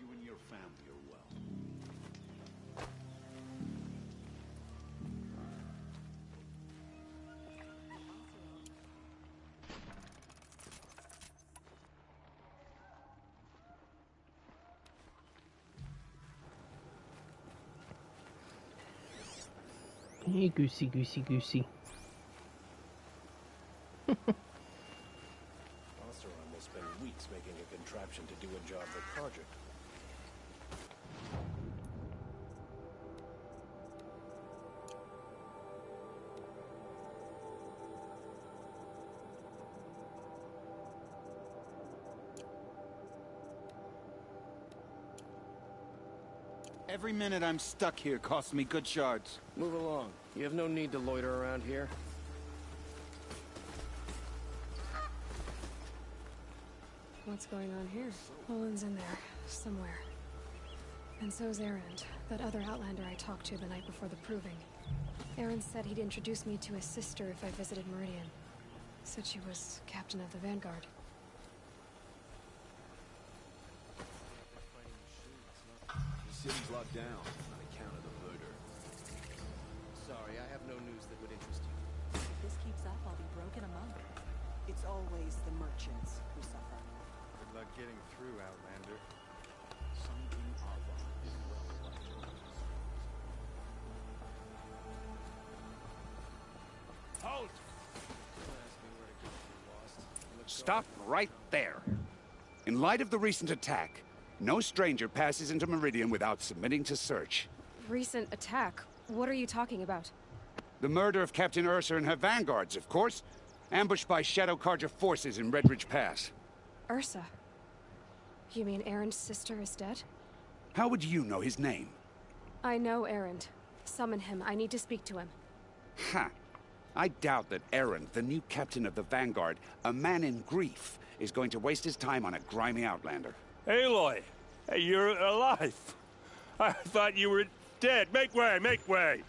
you and your family are well. Hey, goosey, goosey, goosey. Osteron will spend weeks making a contraption to do a job for Carja. Every minute I'm stuck here costs me good shards. Move along. You have no need to loiter around here. What's going on here? Olin's in there, somewhere. And so's Erend, that other Outlander I talked to the night before the proving. Erend said he'd introduce me to his sister if I visited Meridian. Said she was captain of the Vanguard. The city's locked down on account of the murder. Sorry, I have no news that would interest you. If this keeps up, I'll be broken among. It's always the merchants who suffer. Good luck getting through, Outlander. Something of Halt! Stop right there. In light of the recent attack, no stranger passes into Meridian without submitting to search. Recent attack? What are you talking about? The murder of Captain Ursa and her vanguards, of course. Ambushed by Shadow Carja forces in Redridge Pass. Ursa? You mean Erend's sister is dead? How would you know his name? I know Erend. Summon him. I need to speak to him. Ha! I doubt that Erend, the new captain of the Vanguard, a man in grief, is going to waste his time on a grimy outlander. Aloy! Hey, you're alive! I thought you were dead. Make way! Make way!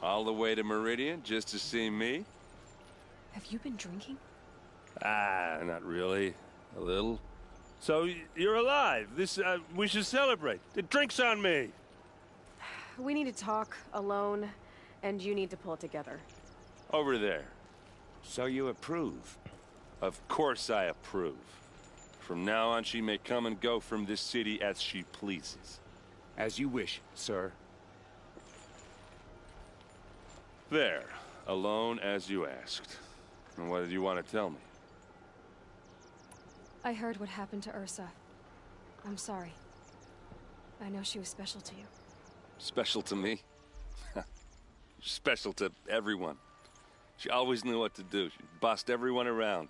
All the way to Meridian just to see me? Have you been drinking? Ah, not really. A little. So, you're alive. We should celebrate. The drink's on me. We need to talk, alone, and you need to pull it together. Over there. So you approve? Of course I approve. From now on, she may come and go from this city as she pleases. As you wish, sir. There. Alone as you asked. And what did you want to tell me? I heard what happened to Ursa. I'm sorry. I know she was special to you. Special to me? Special to everyone. She always knew what to do. She bossed everyone around.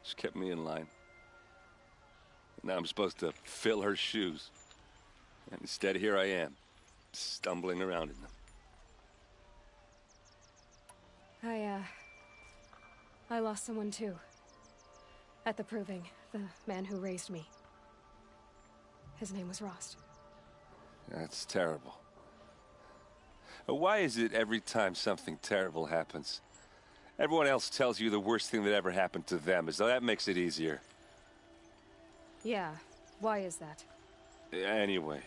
She kept me in line. Now I'm supposed to fill her shoes. And instead, here I am, stumbling around in them. I lost someone too. At the proving, the man who raised me. His name was Rost. That's terrible. Why is it every time something terrible happens, everyone else tells you the worst thing that ever happened to them, as though that makes it easier? Yeah, why is that? Anyway,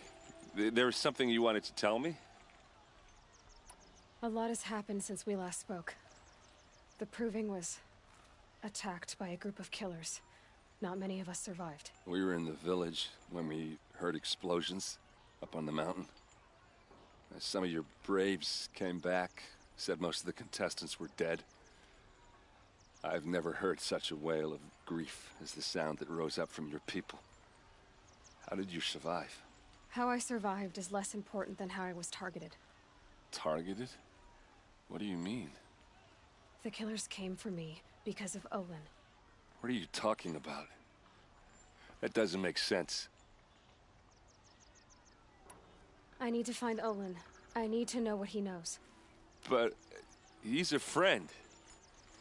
there was something you wanted to tell me? A lot has happened since we last spoke. The proving was attacked by a group of killers. Not many of us survived. We were in the village when we heard explosions up on the mountain. Some of your braves came back, said most of the contestants were dead. I've never heard such a wail of grief as the sound that rose up from your people. How did you survive? How I survived is less important than how I was targeted. Targeted? What do you mean? The killers came for me because of Olin. What are you talking about? That doesn't make sense. I need to find Olin. I need to know what he knows. But he's a friend.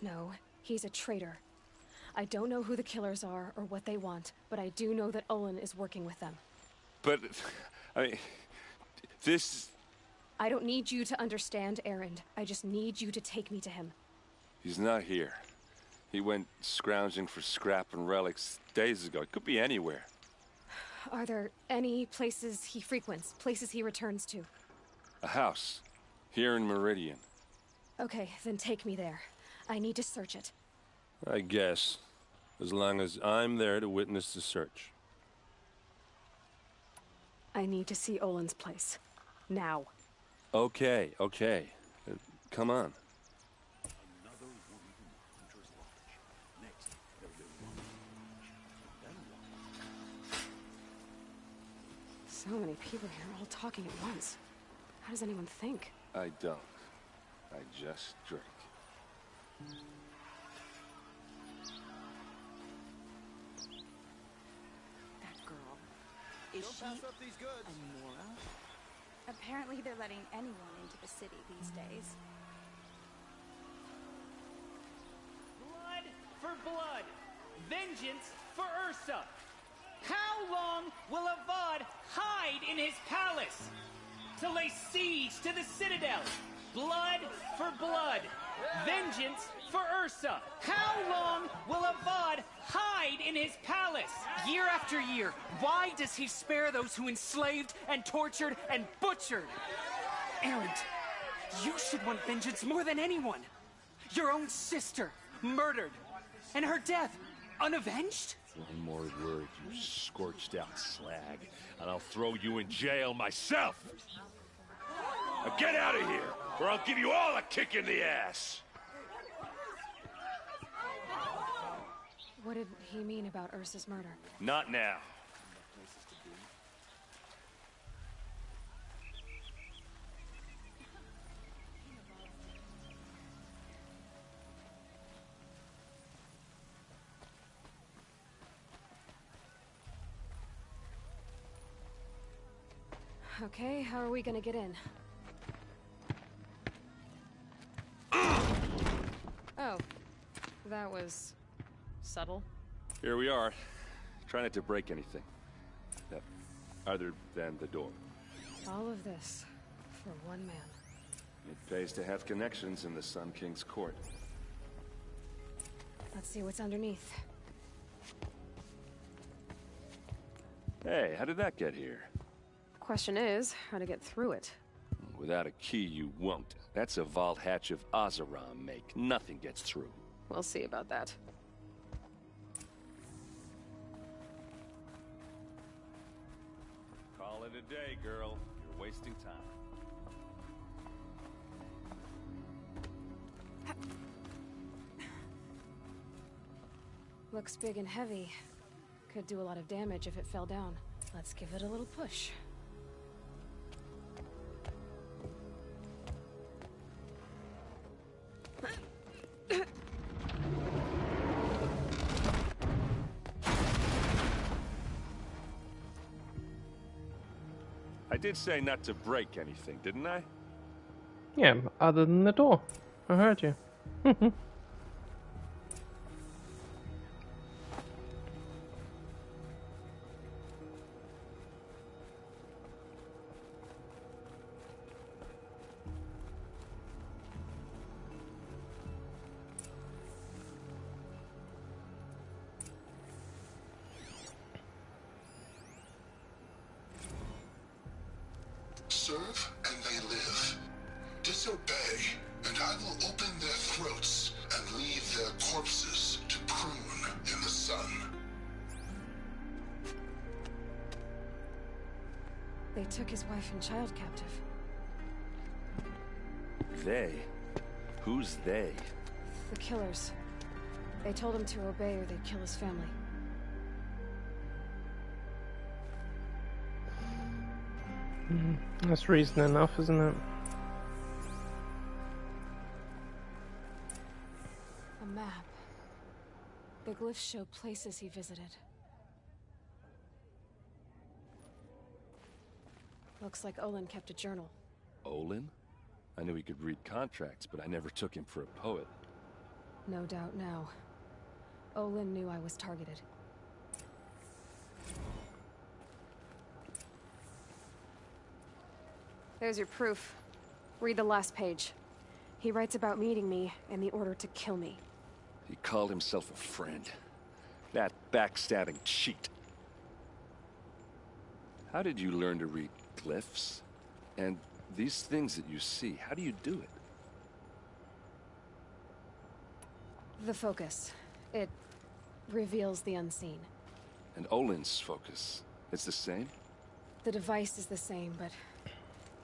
No, he's a traitor. I don't know who the killers are or what they want, but I do know that Olin is working with them. But, I mean, this... I don't need you to understand, Erend. I just need you to take me to him. He's not here. He went scrounging for scrap and relics days ago. It could be anywhere. Are there any places he frequents, places he returns to? A house. Here in Meridian. Okay, then take me there. I need to search it. I guess. As long as I'm there to witness the search. I need to see Olin's place. Now. Okay. Come on. So many people here, all talking at once. How does anyone think? I don't. I just drink. That girl. Is she Amora? Apparently they're letting anyone into the city these days. Blood for blood. Vengeance for Ursa. How long will Avad hide in his palace? To lay siege to the citadel. Blood for blood. Vengeance for Ursa. How long will Avad hide in his palace? Year after year, why does he spare those who enslaved and tortured and butchered? Erend, you should want vengeance more than anyone. Your own sister, murdered. And her death, unavenged? One more word, you scorched out slag, and I'll throw you in jail myself! Now get out of here, or I'll give you all a kick in the ass! What did he mean about Ursa's murder? Not now. Okay, how are we gonna get in? Oh, that was subtle. Here we are. Try not to break anything. Other than the door. All of this for one man. It pays to have connections in the Sun King's court. Let's see what's underneath. Hey, how did that get here? Question is, how to get through it. Without a key, you won't. That's a vault hatch of Azeram make. Nothing gets through. We'll see about that. Call it a day, girl. You're wasting time. Looks big and heavy. Could do a lot of damage if it fell down. Let's give it a little push. I did say not to break anything, didn't I? Yeah, other than the door. I heard you. Serve and they live. Disobey, and I will open their throats and leave their corpses to prune in the sun. They took his wife and child captive. They? Who's they? The killers. They told him to obey or they'd kill his family. That's reason enough, isn't it? A map. The glyphs show places he visited. Looks like Olin kept a journal. Olin? I knew he could read contracts, but I never took him for a poet. No doubt now. Olin knew I was targeted. There's your proof. Read the last page. He writes about meeting me and the order to kill me. He called himself a friend. That backstabbing cheat. How did you learn to read glyphs? And these things that you see, how do you do it? The focus. It reveals the unseen. And Olin's focus, it's the same? The device is the same, but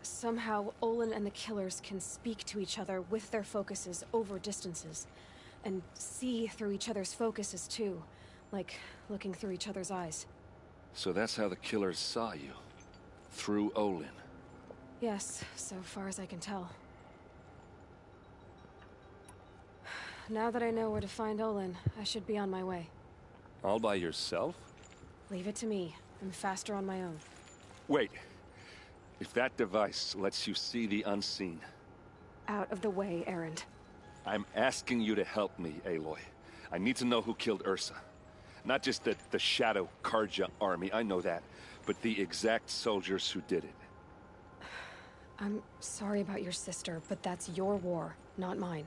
somehow Olin and the killers can speak to each other with their focuses over distances. And see through each other's focuses too. Like looking through each other's eyes. So that's how the killers saw you? Through Olin? Yes, so far as I can tell. Now that I know where to find Olin, I should be on my way. All by yourself? Leave it to me. I'm faster on my own. Wait. If that device lets you see the unseen... Out of the way, Erend. I'm asking you to help me, Aloy. I need to know who killed Ursa. Not just the Shadow Karja army, I know that, but the exact soldiers who did it. I'm sorry about your sister, but that's your war, not mine.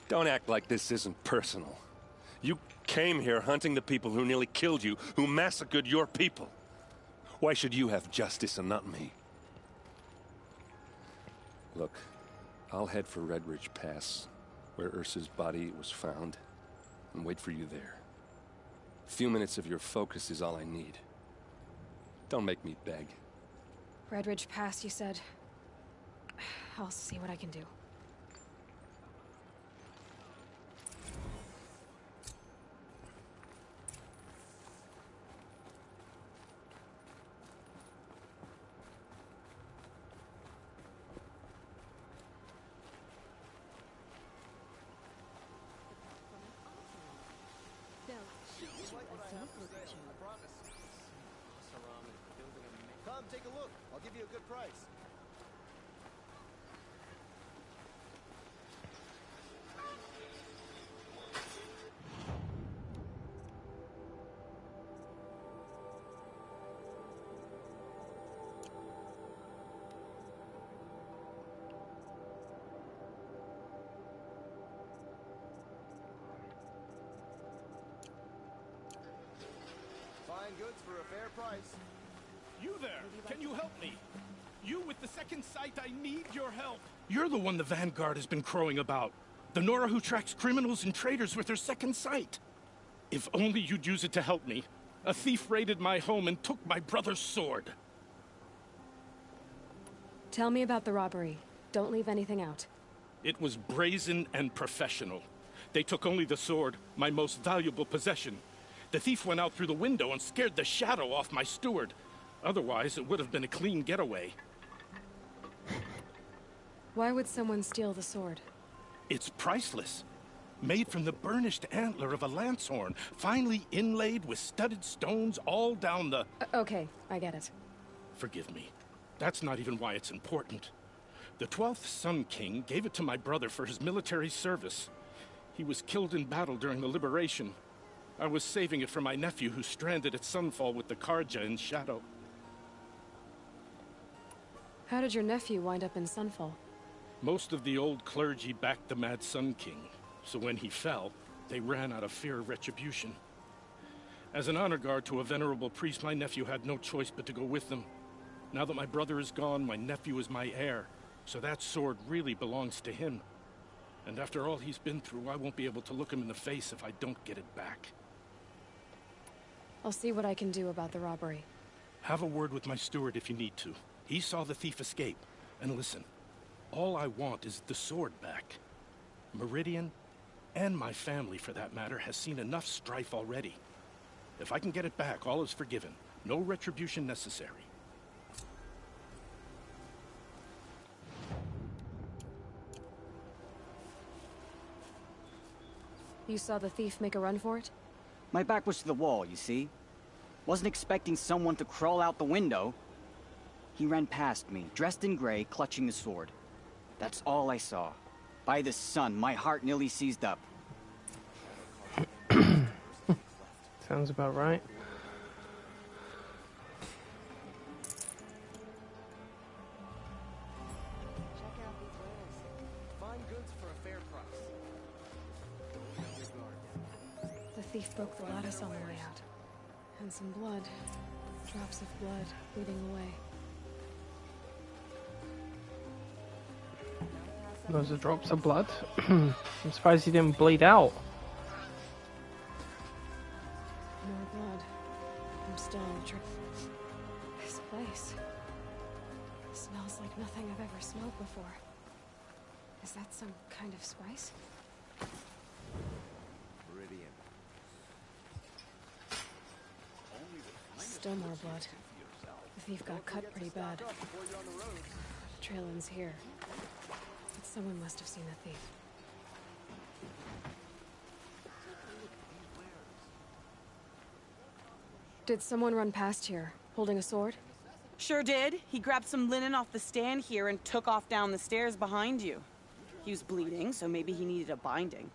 Don't act like this isn't personal. You came here hunting the people who nearly killed you, who massacred your people. Why should you have justice and not me? Look, I'll head for Red Ridge Pass, where Ursa's body was found, and wait for you there. A few minutes of your focus is all I need. Don't make me beg. Red Ridge Pass, you said? I'll see what I can do. Come, take a look. I'll give you a good price. Fine goods for a fair price. You there! Can you help me? You with the second sight, I need your help. You're the one the Vanguard has been crowing about. The Nora who tracks criminals and traitors with her second sight. If only you'd use it to help me. A thief raided my home and took my brother's sword. Tell me about the robbery. Don't leave anything out. It was brazen and professional. They took only the sword, my most valuable possession. The thief went out through the window and scared the shadow off my steward. Otherwise, it would have been a clean getaway. Why would someone steal the sword? It's priceless. Made from the burnished antler of a lancehorn, finely inlaid with studded stones all down the... Okay, I get it. Forgive me. That's not even why it's important. The 12th Sun King gave it to my brother for his military service. He was killed in battle during the liberation. I was saving it for my nephew who's stranded at Sunfall with the Karja in Shadow. How did your nephew wind up in Sunfall? Most of the old clergy backed the Mad Sun King, so when he fell, they ran out of fear of retribution. As an honor guard to a venerable priest, my nephew had no choice but to go with them. Now that my brother is gone, my nephew is my heir, so that sword really belongs to him. And after all he's been through, I won't be able to look him in the face if I don't get it back. I'll see what I can do about the robbery. Have a word with my steward if you need to. He saw the thief escape. And listen, all I want is the sword back. Meridian, and my family for that matter, has seen enough strife already. If I can get it back, all is forgiven. No retribution necessary. You saw the thief make a run for it? My back was to the wall, you see. Wasn't expecting someone to crawl out the window. He ran past me, dressed in gray, clutching the sword. That's all I saw. By the sun, my heart nearly seized up. Sounds about right. Check out these wares. Fine goods for a fair price. The thief broke the lattice on the way out. And some blood. Drops of blood leading away. Those are drops of blood. I'm surprised he didn't bleed out. More blood. I'm still on the trip. This place smells like nothing I've ever smelled before. Is that some kind of spice? Meridian. Still more blood. The thief got cut pretty bad. Trail ends here. But someone must have seen the thief. Did someone run past here, holding a sword? Sure did. He grabbed some linen off the stand here and took off down the stairs behind you. He was bleeding, so maybe he needed a binding.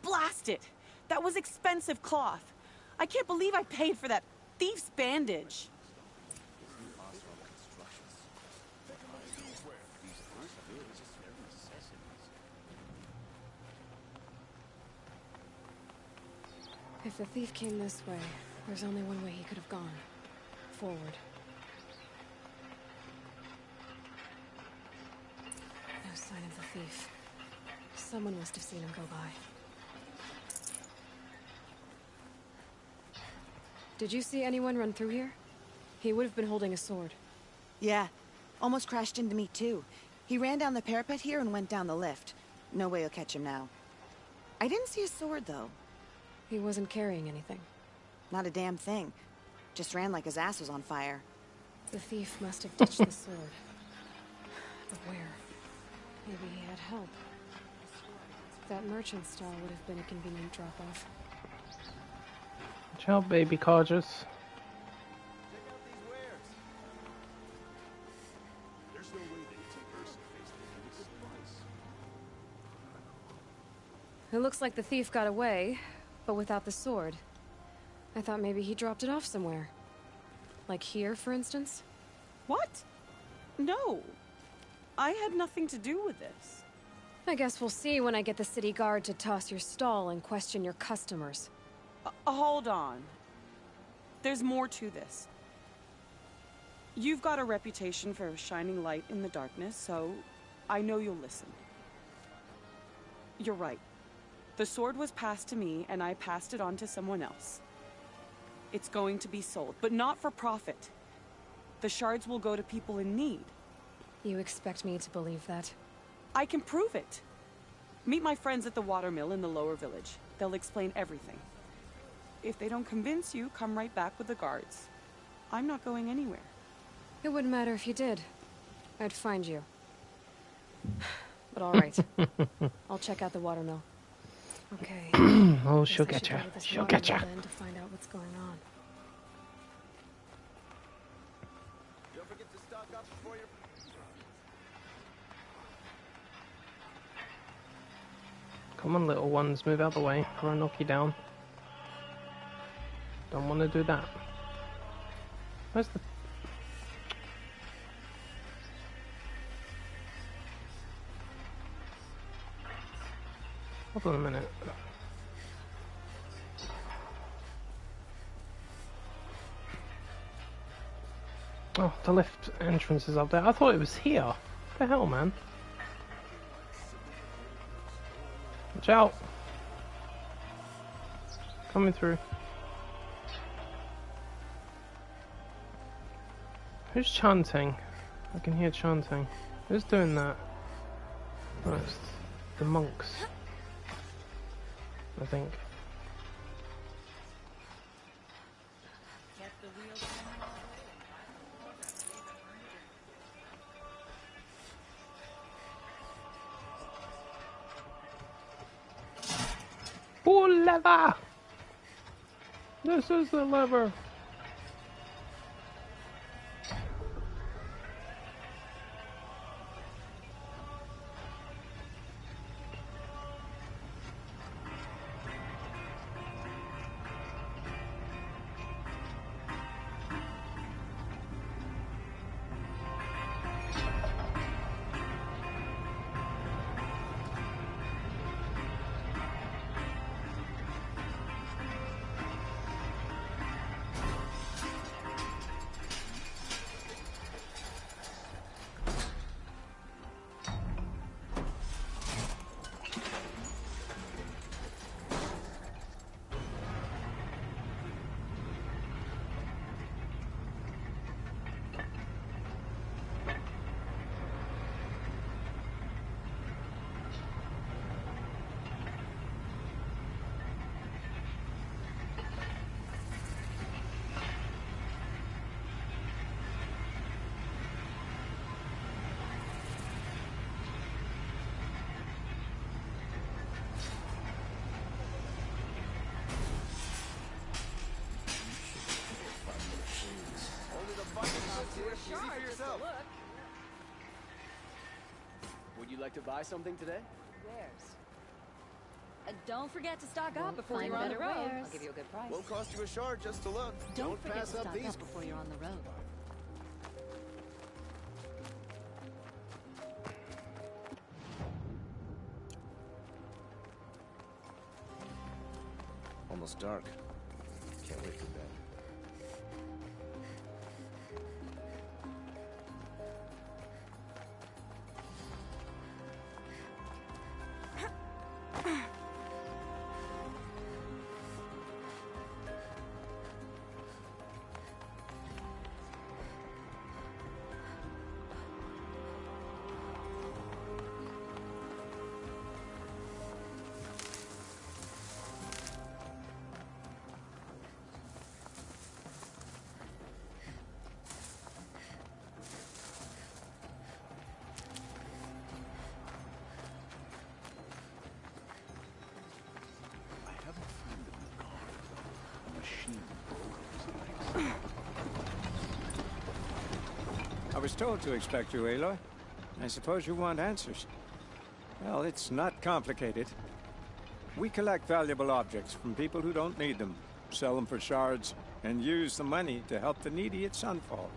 Blast it! That was expensive cloth. I can't believe I paid for that thief's bandage. If the thief came this way, there's only one way he could have gone. Forward. No sign of the thief. Someone must have seen him go by. Did you see anyone run through here? He would have been holding a sword. Yeah. Almost crashed into me, too. He ran down the parapet here and went down the lift. No way you'll catch him now. I didn't see a sword, though. He wasn't carrying anything. Not a damn thing. Just ran like his ass was on fire. The thief must have ditched the sword. But where? Maybe he had help. That merchant stall would have been a convenient drop-off. Watch out, baby Cargers. It looks like the thief got away, but without the sword. I thought maybe he dropped it off somewhere. Like here, for instance? What? No. I had nothing to do with this. I guess we'll see when I get the city guard to toss your stall and question your customers. Hold on. There's more to this. You've got a reputation for shining light in the darkness, so I know you'll listen. You're right. The sword was passed to me, and I passed it on to someone else. It's going to be sold, but not for profit. The shards will go to people in need. You expect me to believe that? I can prove it. Meet my friends at the watermill in the lower village. They'll explain everything. If they don't convince you, come right back with the guards. I'm not going anywhere. It wouldn't matter if you did. I'd find you. But all right. I'll check out the watermill. Okay. Oh, she'll get you. She'll get you. To find out what's going on. Don't forget to stock up before you're... Come on, little ones, move out the way, or I'll knock you down. Don't want to do that. Where's the... Hold on a minute. Oh, the lift entrance is up there. I thought it was here. What the hell, man? Watch out! Coming through. Who's chanting? I can hear chanting. Who's doing that? Oh, it's the monks, I think. Pull lever! This is the lever. for yourself. Would you like to buy something today? Wares. Don't forget to stock up before you're on the road. I'll give you a good price. Won't cost you a shard just to look. Don't forget pass to up stock these up before you're on the road. Almost dark. Can't wait for bed. I was told to expect you, Aloy. I suppose you want answers. Well, it's not complicated. We collect valuable objects from people who don't need them, sell them for shards, and use the money to help the needy at Sunfall.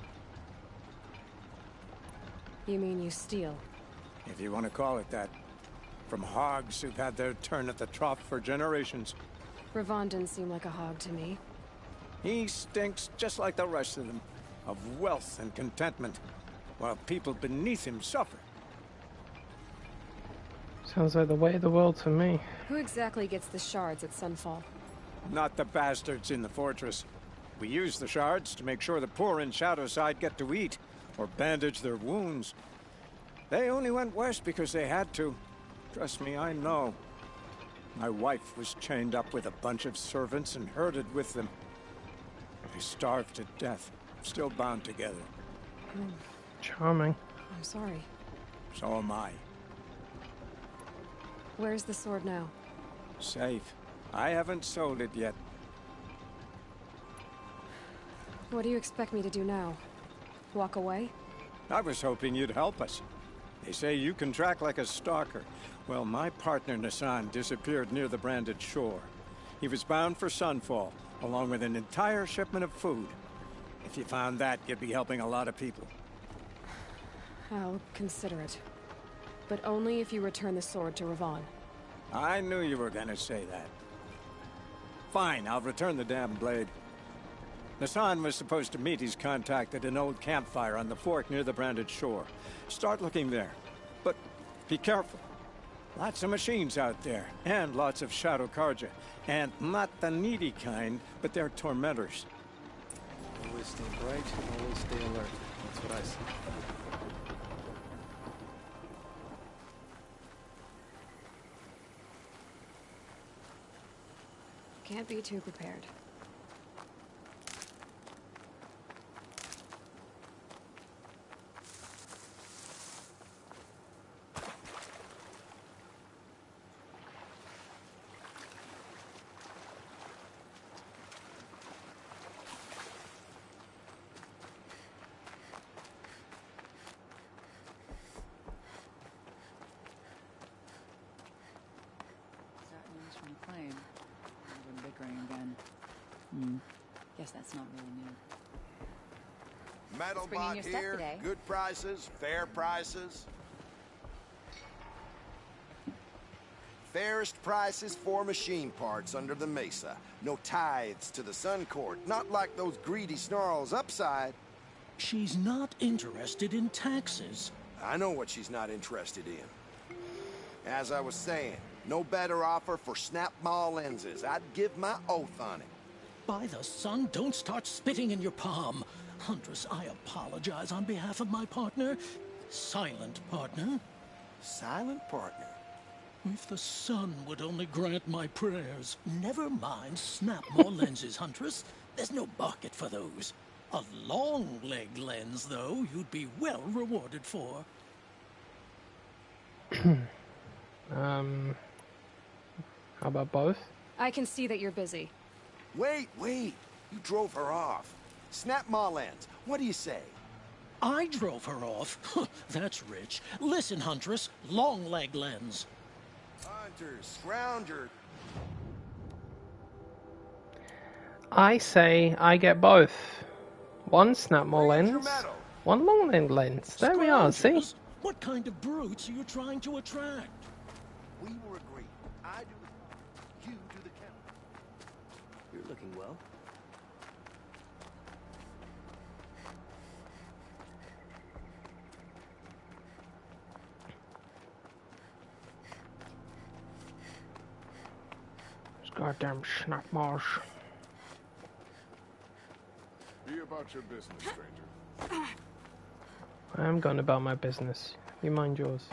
You mean you steal? If you want to call it that. From hogs who've had their turn at the trough for generations. Ravon didn't seem like a hog to me. He stinks just like the rest of them, of wealth and contentment, while people beneath him suffer. Sounds like the way of the world to me. Who exactly gets the shards at Sunfall? Not the bastards in the fortress. We use the shards to make sure the poor in Shadowside get to eat, or bandage their wounds. They only went west because they had to. Trust me, I know. My wife was chained up with a bunch of servants and herded with them. They starved to death, still bound together. Charming. I'm sorry. So am I. Where's the sword now? Safe. I haven't sold it yet. What do you expect me to do now? Walk away? I was hoping you'd help us. They say you can track like a stalker. Well, my partner Nassan disappeared near the branded shore. He was bound for Sunfall, along with an entire shipment of food. If you found that, you'd be helping a lot of people. I'll consider it. But only if you return the sword to Ravon. I knew you were gonna say that. Fine, I'll return the damn blade. Nassan was supposed to meet his contact at an old campfire on the fork near the branded shore. Start looking there. But be careful. Lots of machines out there, and lots of Shadow Karja. And not the needy kind, but they're tormentors. Always stay bright, always stay alert. That's what I say. Can't be too prepared. Guess that's not really new. Metal Bringing bot your stuff here, today. good prices, fair prices. Fairest prices for machine parts under the mesa. No tithes to the Sun Court, not like those greedy snarls upside. She's not interested in taxes. I know what she's not interested in. As I was saying, no better offer for snap maw lenses. I'd give my oath on it. By the sun, don't start spitting in your palm. Huntress, I apologize on behalf of my partner. Silent partner. Silent partner? If the sun would only grant my prayers. Never mind snap-more lenses, Huntress. There's no market for those. A long-leg lens, though, you'd be well rewarded for. How about both? I can see that you're busy. Wait. You drove her off. Snap maw lens. What do you say? I drove her off. That's rich. Listen, Huntress, long leg lens. Hunters, scrounger. I say I get both. One snap more lens, one long lens. There we are, see? Scroungers? What kind of brutes are you trying to attract? We were agreed. I do, you do the counting. You're looking well. Goddamn snap marsh. Be about your business, stranger. I am going about my business. You mind yours.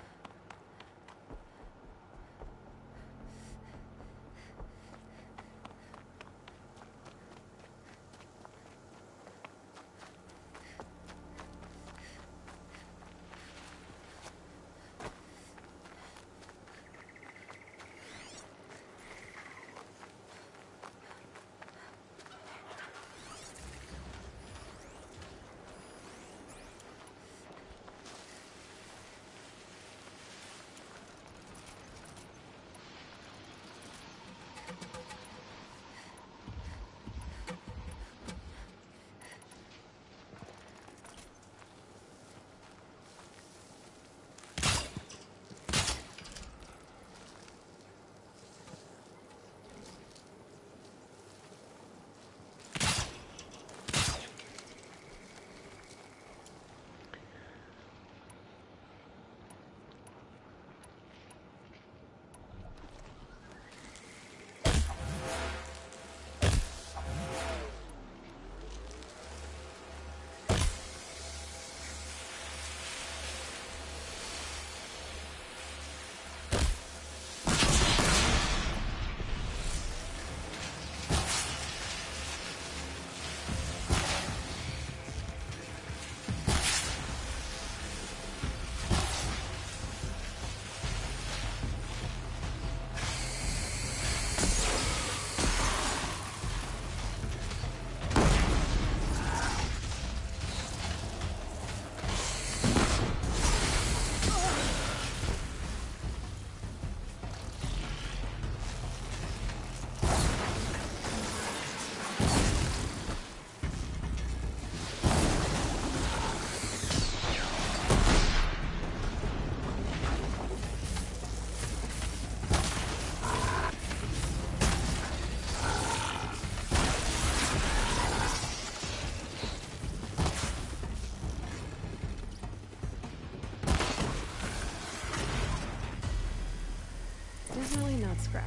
Definitely not scrap.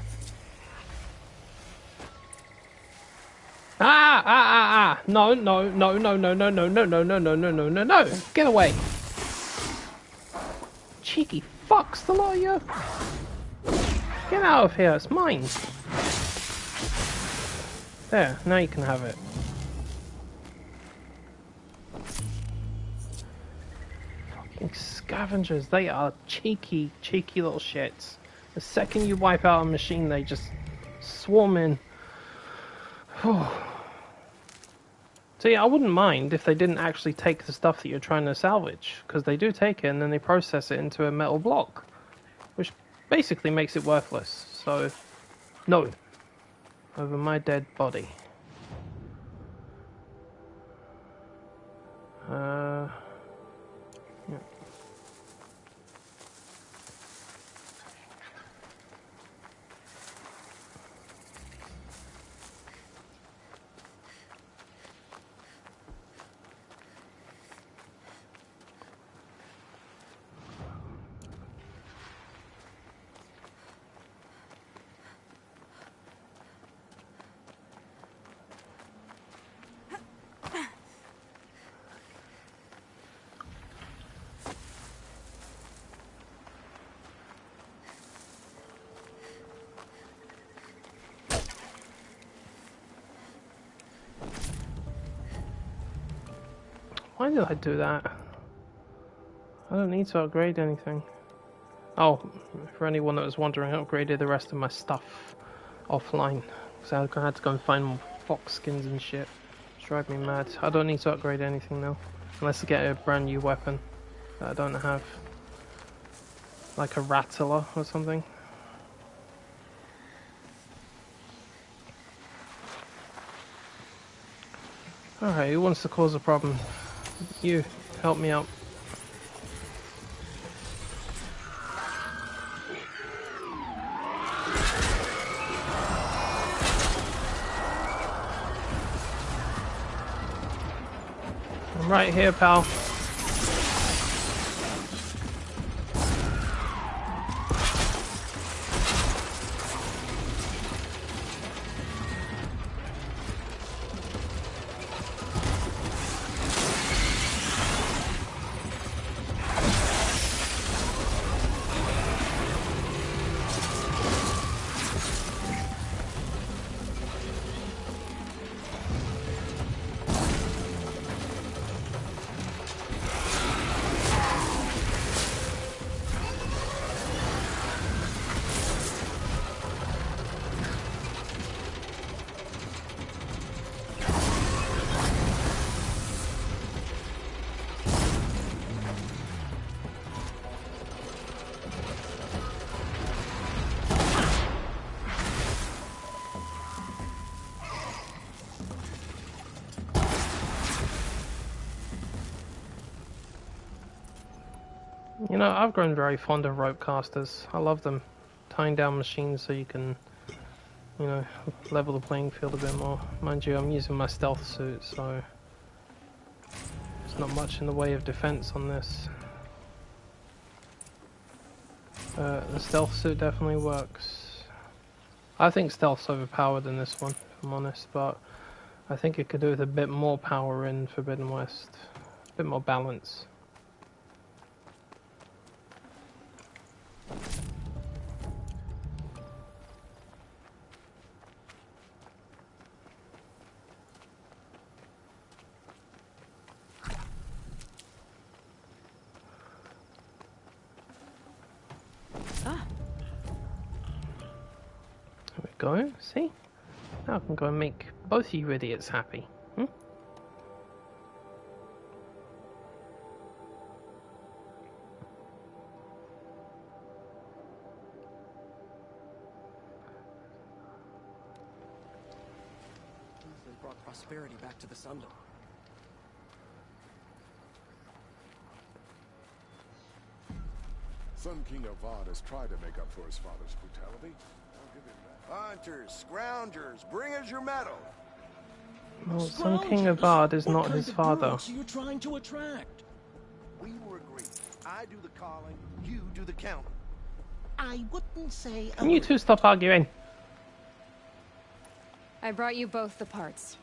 No, no, no, no, no, no, no, no, no, no, no, no, no, no, no. Get away. Cheeky fucks, the lot of you. Get out of here, it's mine. There, now you can have it. Fucking scavengers, they are cheeky, cheeky little shits. The second you wipe out a machine, they just swarm in. So yeah, I wouldn't mind if they didn't actually take the stuff that you're trying to salvage, because they do take it and then they process it into a metal block, which basically makes it worthless. So, no. Over my dead body. Yeah. Why did I do that? I don't need to upgrade anything. Oh, for anyone that was wondering, I upgraded the rest of my stuff offline. So I had to go and find more fox skins and shit. It's driving me mad. I don't need to upgrade anything now. Unless I get a brand new weapon that I don't have. Like a rattler or something. Alright, who wants to cause a problem? You, help me out. I'm right here, pal. You know, I've grown very fond of rope casters. I love them. Tying down machines so you can, you know, level the playing field a bit more. Mind you, I'm using my stealth suit, so there's not much in the way of defense on this. The stealth suit definitely works. I think stealth's overpowered in this one, if I'm honest, but I think it could do with a bit more power in Forbidden West. A bit more balance. There we go, see? Now I can go and make both of you idiots happy. Hmm? They brought prosperity back to the Sundom. Sun King Avad has tried to make up for his father's brutality. I'll give him that. Hunters, scroungers, bring us your metal. Well, Sun King Avad is not his father. What are you trying to attract? We were agreed. I do the calling, you do the counting. I wouldn't say. Can you two stop arguing? I brought you both the parts.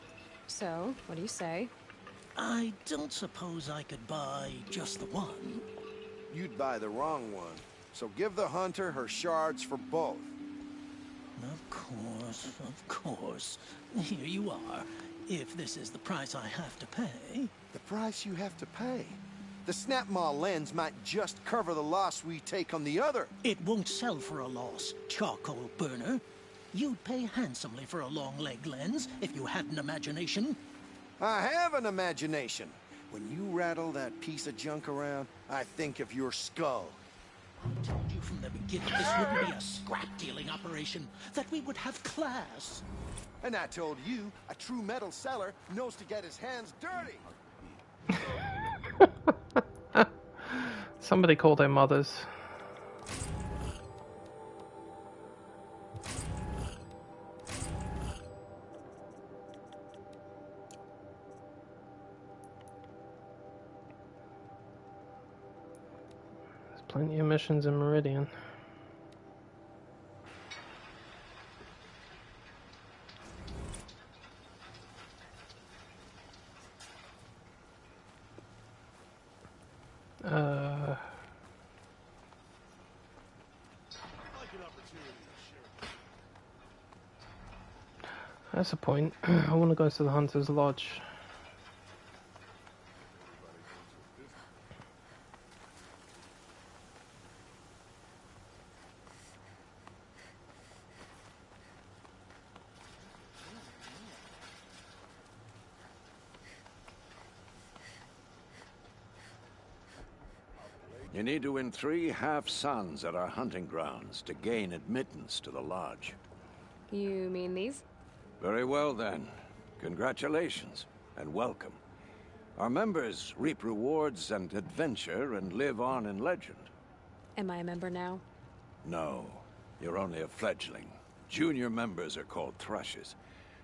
So, what do you say? I don't suppose I could buy just the one. You'd buy the wrong one. So give the hunter her shards for both. Of course. Here you are. If this is the price I have to pay. The price you have to pay? The Snapmaw lens might just cover the loss we take on the other. It won't sell for a loss, charcoal burner. You'd pay handsomely for a long leg lens if you had an imagination. I have an imagination. When you rattle that piece of junk around, I think of your skull. I told you from the beginning this wouldn't be a scrap-dealing operation, that we would have class. And I told you, a true metal seller knows to get his hands dirty. Somebody called their mothers. There's plenty of missions in Meridian. That's a point. I want to go to the Hunter's Lodge. You need to win 3 half-suns at our hunting grounds to gain admittance to the lodge. You mean these? Very well, then. Congratulations, and welcome. Our members reap rewards and adventure and live on in legend. Am I a member now? No, you're only a fledgling. Junior members are called thrushes.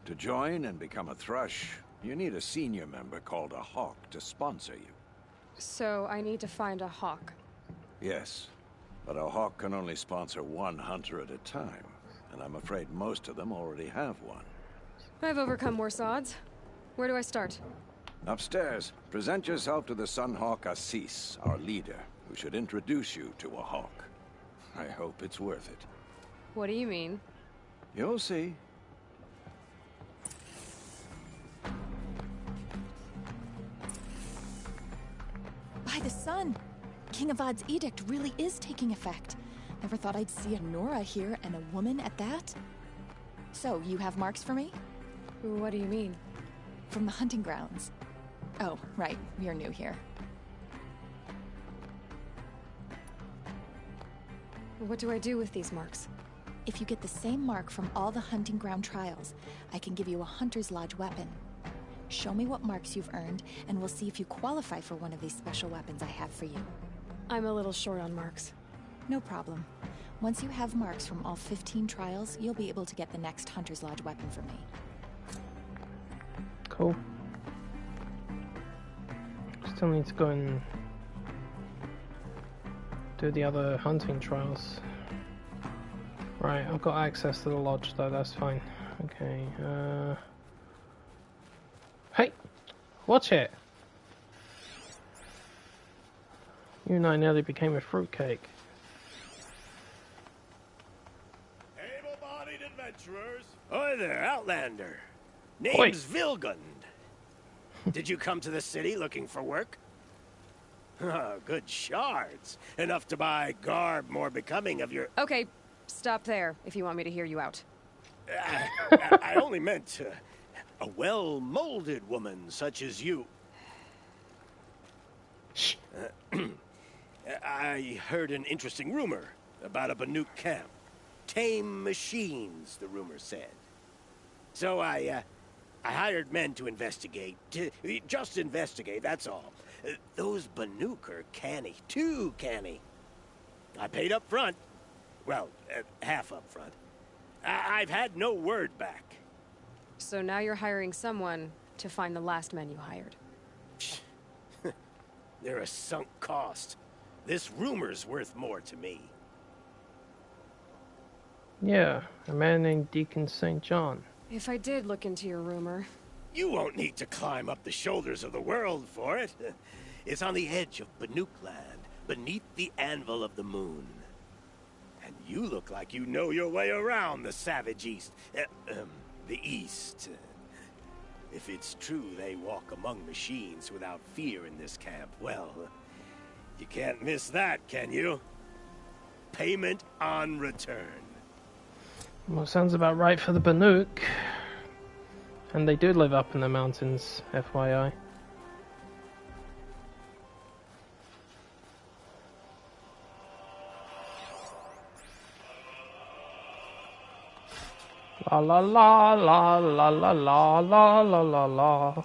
To join and become a thrush, you need a senior member called a hawk to sponsor you. So I need to find a hawk. Yes, but a hawk can only sponsor 1 hunter at a time, and I'm afraid most of them already have one. I've overcome worse odds. Where do I start? Upstairs, present yourself to the Sunhawk Assis, our leader, who should introduce you to a hawk. I hope it's worth it. What do you mean? You'll see. By the sun! King Avad's edict really is taking effect. Never thought I'd see a Nora here, and a woman at that. So, you have marks for me? What do you mean? From the hunting grounds. Oh, right. You're new here. What do I do with these marks? If you get the same mark from all the hunting ground trials, I can give you a Hunter's Lodge weapon. Show me what marks you've earned, and we'll see if you qualify for one of these special weapons I have for you. I'm a little short on marks. No problem. Once you have marks from all 15 trials, you'll be able to get the next Hunter's Lodge weapon from me. Cool. Still need to go and do the other hunting trials. Right, I've got access to the lodge though, that's fine. Okay, hey! Watch it! You and I nearly became a fruitcake. Able-bodied adventurers! Oi there, Outlander! Name's Vilgund. Did you come to the city looking for work? Oh, good shards. Enough to buy garb more becoming of your... Okay, stop there, if you want me to hear you out. I only meant a well-molded woman such as you. I heard an interesting rumor about a Banuk camp. Tame machines, the rumor said. So I hired men to investigate. Just investigate, that's all. Those Banuk are canny, too canny. I paid up front. Well, half up front. I've had no word back. So now you're hiring someone to find the last men you hired. They're a sunk cost. This rumor's worth more to me. Yeah, a man named Deacon St. John. If I did look into your rumor... You won't need to climb up the shoulders of the world for it. It's on the edge of Banuk land, beneath the anvil of the moon. And you look like you know your way around the savage east. The east. If it's true they walk among machines without fear in this camp, well, you can't miss that, can you? Payment on return. Well, sounds about right for the Banuk. And they do live up in the mountains, FYI. La la la la la la la la la la la.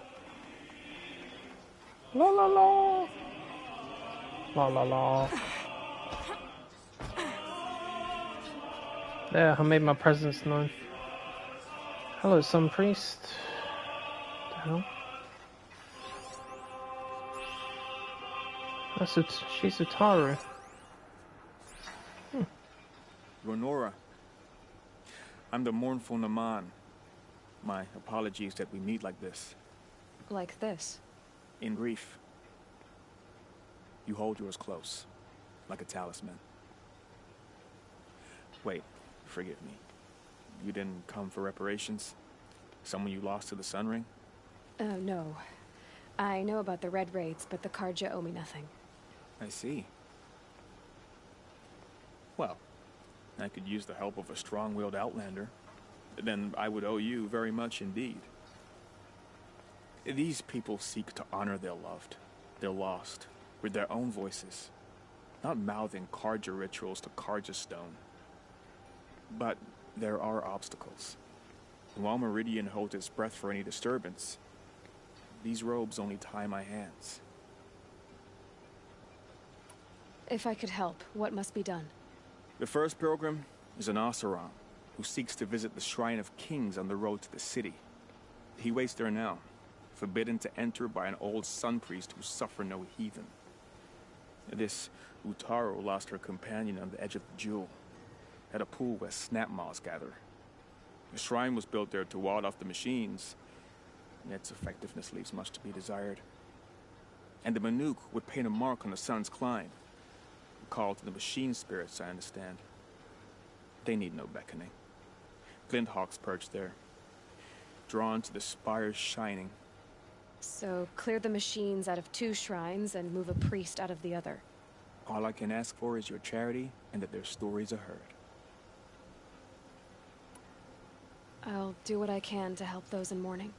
La la la. La la la. There, I made my presence known. Hello, Sun Priest. What the hell? She's Utaru. Ronora. I'm the mournful Naman. My apologies that we meet like this. Like this? In grief. You hold yours close, like a talisman. Wait, forgive me. You didn't come for reparations? Someone you lost to the Sun Ring? No. I know about the Red Raids, but the Karja owe me nothing. I see. Well, I could use the help of a strong-willed outlander. Then I would owe you very much indeed. These people seek to honor their loved, their lost, with their own voices. not mouthing Karja rituals to Karja stone. But there are obstacles. And while Meridian holds its breath for any disturbance, these robes only tie my hands. If I could help, what must be done? The first pilgrim is an Oseram who seeks to visit the Shrine of Kings on the road to the city. He waits there now, forbidden to enter by an old sun priest who suffer no heathen. This Utaro lost her companion on the edge of the jewel, at a pool where snap moths gather. The shrine was built there to ward off the machines, and its effectiveness leaves much to be desired. And the Manuk would paint a mark on the sun's climb, a call to the machine spirits, I understand. They need no beckoning. Glint hawks perch there, drawn to the spire's shining. So, clear the machines out of 2 shrines and move a priest out of the other. All I can ask for is your charity and that their stories are heard. I'll do what I can to help those in mourning.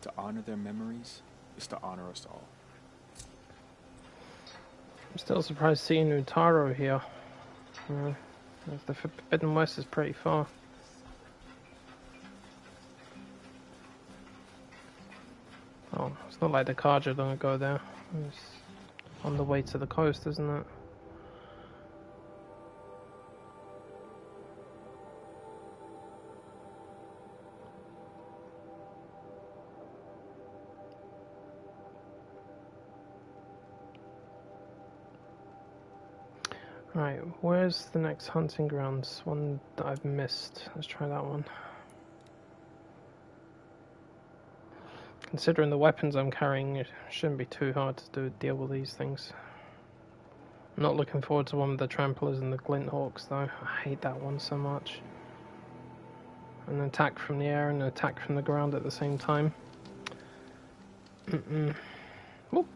To honor their memories is to honor us all. I'm still surprised seeing Utaro here. The Forbidden West is pretty far. Oh, it's not like the Karja don't go there. It's on the way to the coast, isn't it? Right, where's the next hunting grounds? One that I've missed. Let's try that one. Considering the weapons I'm carrying, it shouldn't be too hard to deal with these things. I'm not looking forward to one with the tramplers and the glint hawks though. I hate that one so much. An attack from the air and an attack from the ground at the same time. Whoop.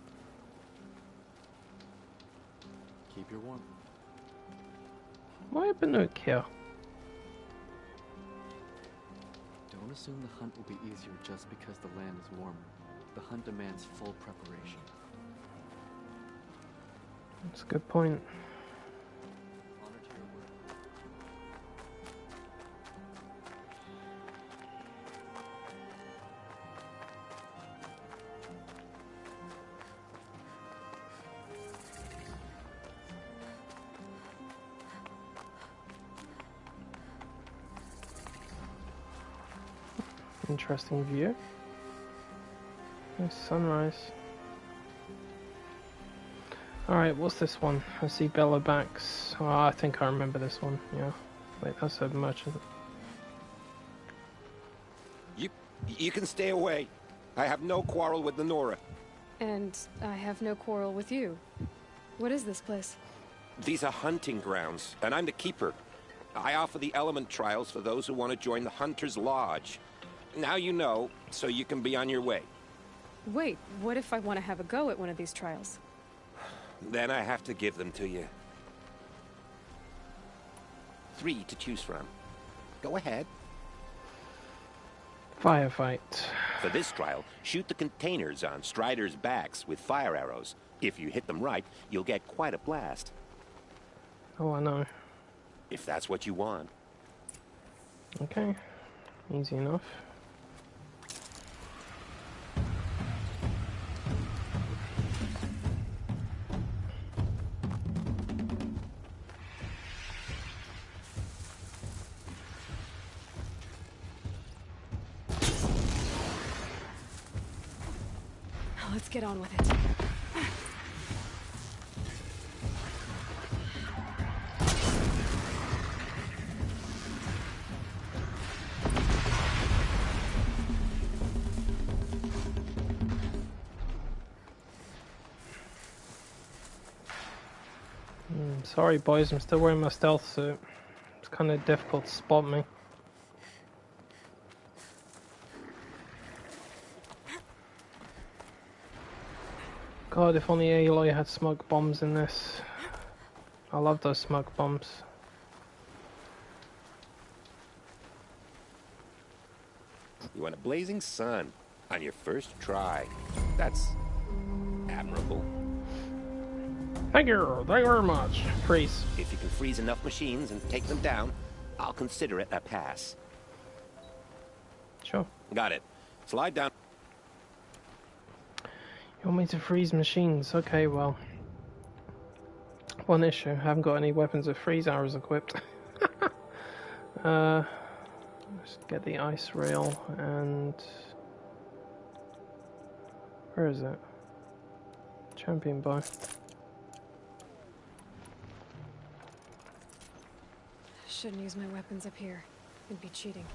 Keep your warmth. Why a Banuk here? Don't assume the hunt will be easier just because the land is warmer. The hunt demands full preparation. That's a good point. Honor to your word. Interesting view. Nice sunrise. Alright, what's this one? I see Bellowbacks. Oh, I think I remember this one, yeah. Wait, that's a merchant. You can stay away. I have no quarrel with the Nora. And I have no quarrel with you. What is this place? These are hunting grounds, and I'm the keeper. I offer the element trials for those who want to join the Hunter's Lodge. Now you know, so you can be on your way. Wait, what if I want to have a go at one of these trials? Then I have to give them to you. 3 to choose from. Go ahead. Firefight. For this trial, shoot the containers on Striders' backs with fire arrows. If you hit them right, you'll get quite a blast. Oh, I know. If that's what you want. Okay. Easy enough. Let's get on with it. Sorry boys, I'm still wearing my stealth suit. It's kind of difficult to spot me. God, if only Aloy had smoke bombs in this. I love those smoke bombs. You want a blazing sun on your first try. That's admirable. Thank you very much. Freeze. If you can freeze enough machines and take them down, I'll consider it a pass. Sure. Got it. Slide down. You want me to freeze machines? Okay, well. One issue, I haven't got any weapons with freeze arrows equipped. Let's get the ice rail and... Where is it? Champion bow. Shouldn't use my weapons up here. It'd be cheating.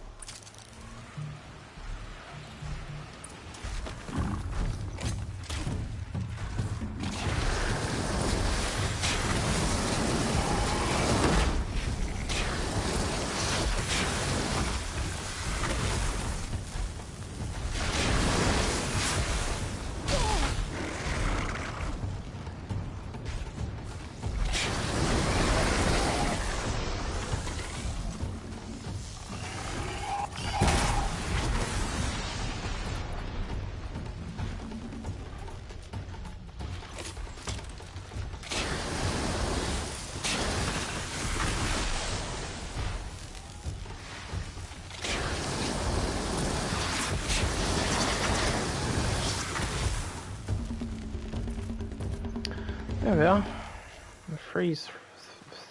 There we are. A freeze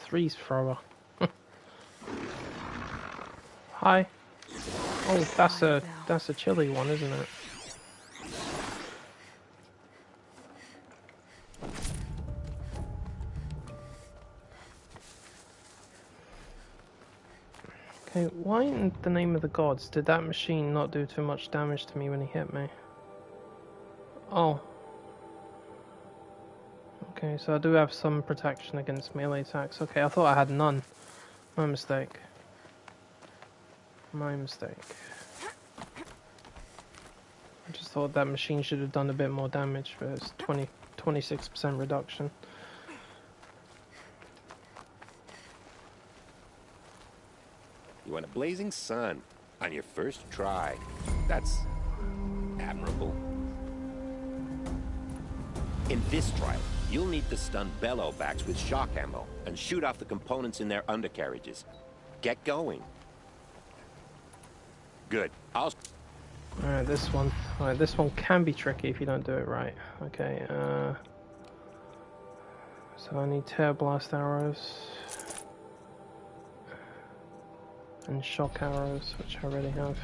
thrower. Hi. Oh, that's a chilly one, isn't it? Okay, why in the name of the gods did that machine not do too much damage to me when he hit me? Oh. Okay, so I do have some protection against melee attacks. Okay, I thought I had none. My mistake. My mistake. I just thought that machine should have done a bit more damage, but it's 26% reduction. You want a blazing sun on your first try. That's admirable. In this trial, you'll need to stun bellow backs with shock ammo and shoot off the components in their undercarriages. Get going. Good. Alright, this one. Alright, this one can be tricky if you don't do it right. Okay, so I need tear blast arrows. And shock arrows, which I already have.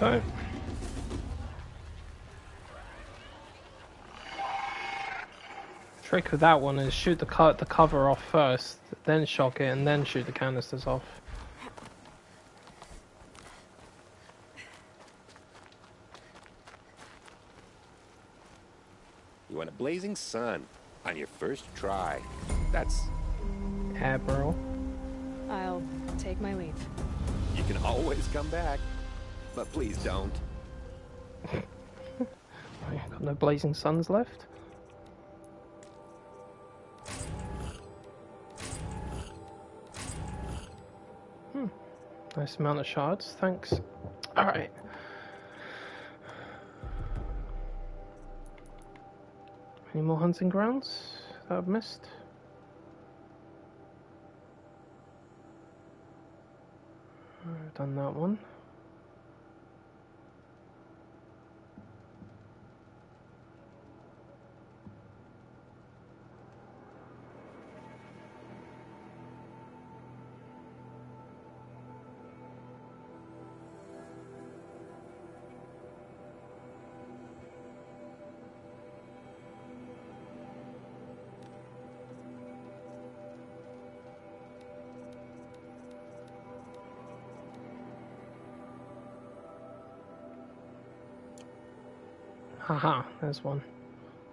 Okay. Trick with that one is shoot the cover off first, then shock it, and then shoot the canisters off. You want a blazing sun on your first try. That's admirable. I'll take my leave. You can always come back, but please don't. Got no blazing suns left. Nice amount of shards, thanks. Alright. Any more hunting grounds that I've missed? I've done that one. Haha, there's one.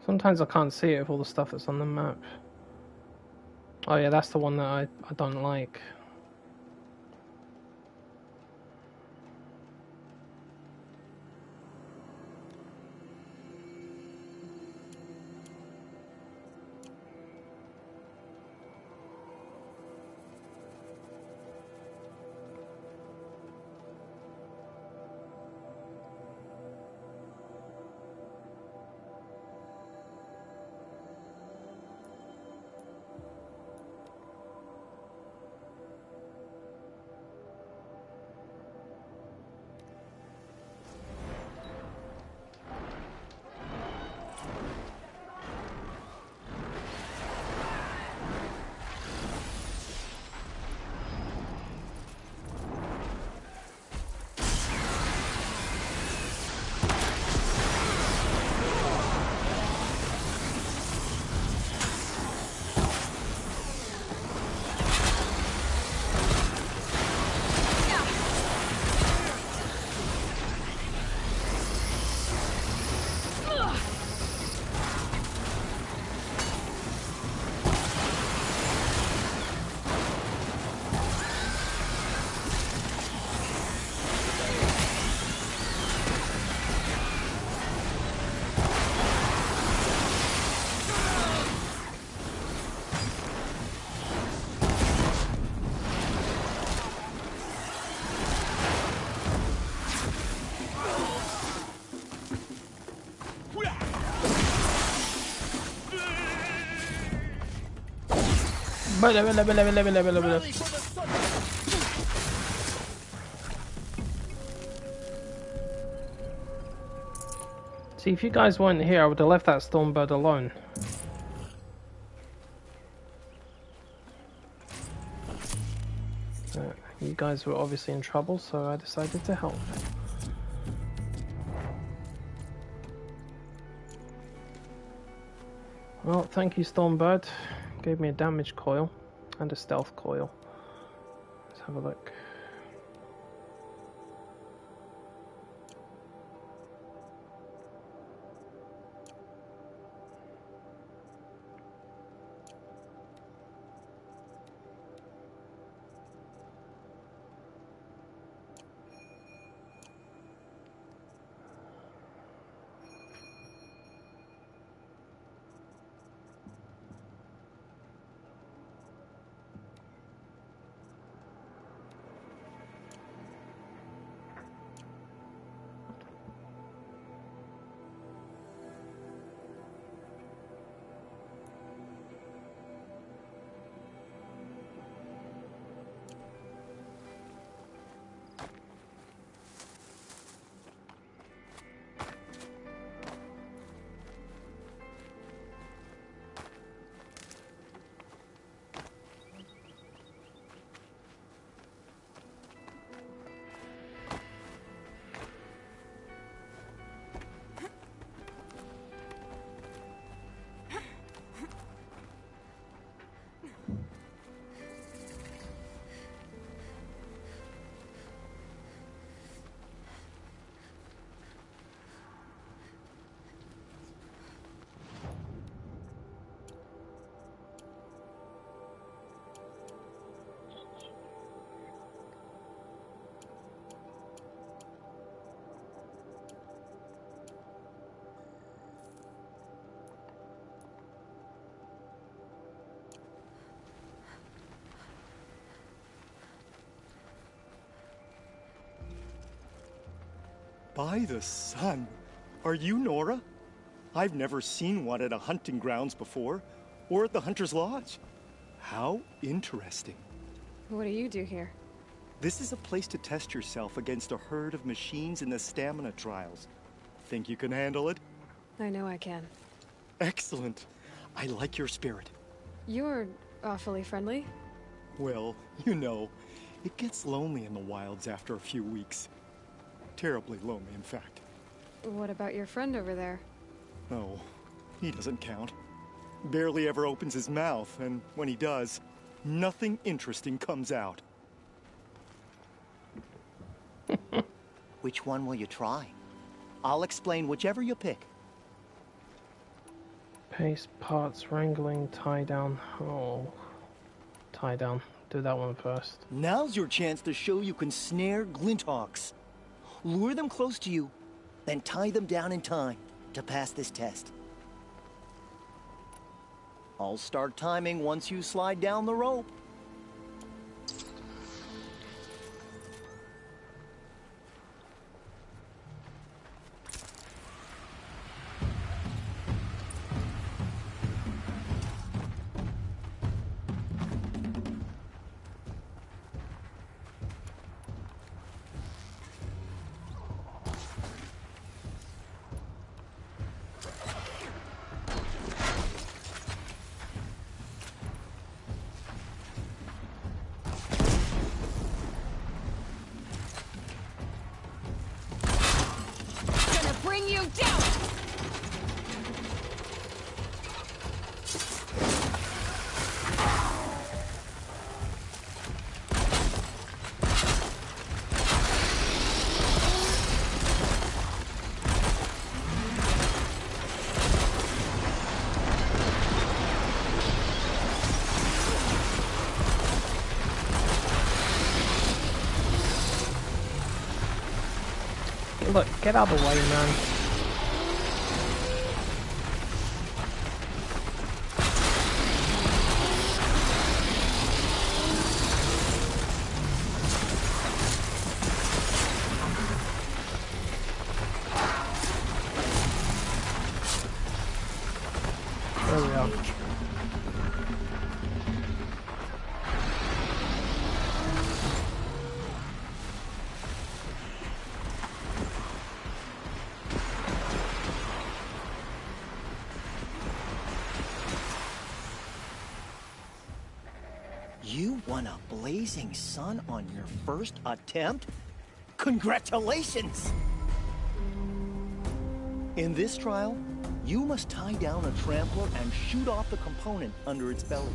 Sometimes I can't see it with all the stuff that's on the map. Oh yeah, that's the one that I don't like. See, if you guys weren't here, I would have left that Stormbird alone. You guys were obviously in trouble, so I decided to help. Well, thank you, Stormbird. Gave me a damage coil and a stealth coil. Let's have a look. By the sun! Are you Nora? I've never seen one at a hunting grounds before, or at the Hunter's Lodge. How interesting. What do you do here? This is a place to test yourself against a herd of machines in the stamina trials. Think you can handle it? I know I can. Excellent. I like your spirit. You're awfully friendly. Well, you know, it gets lonely in the wilds after a few weeks. Terribly lonely, in fact. What about your friend over there? Oh, he doesn't count. Barely ever opens his mouth, and when he does, nothing interesting comes out. Which one will you try? I'll explain whichever you pick. Paste, parts, wrangling, tie down. Oh, tie down. Do that one first. Now's your chance to show you can snare Glinthawks. Lure them close to you, then tie them down in time to pass this test. I'll start timing once you slide down the rope. Bring you down! Look, get out of the way, man. There we are. You won a blazing sun on your first attempt? Congratulations! In this trial, you must tie down a trampler and shoot off the component under its belly.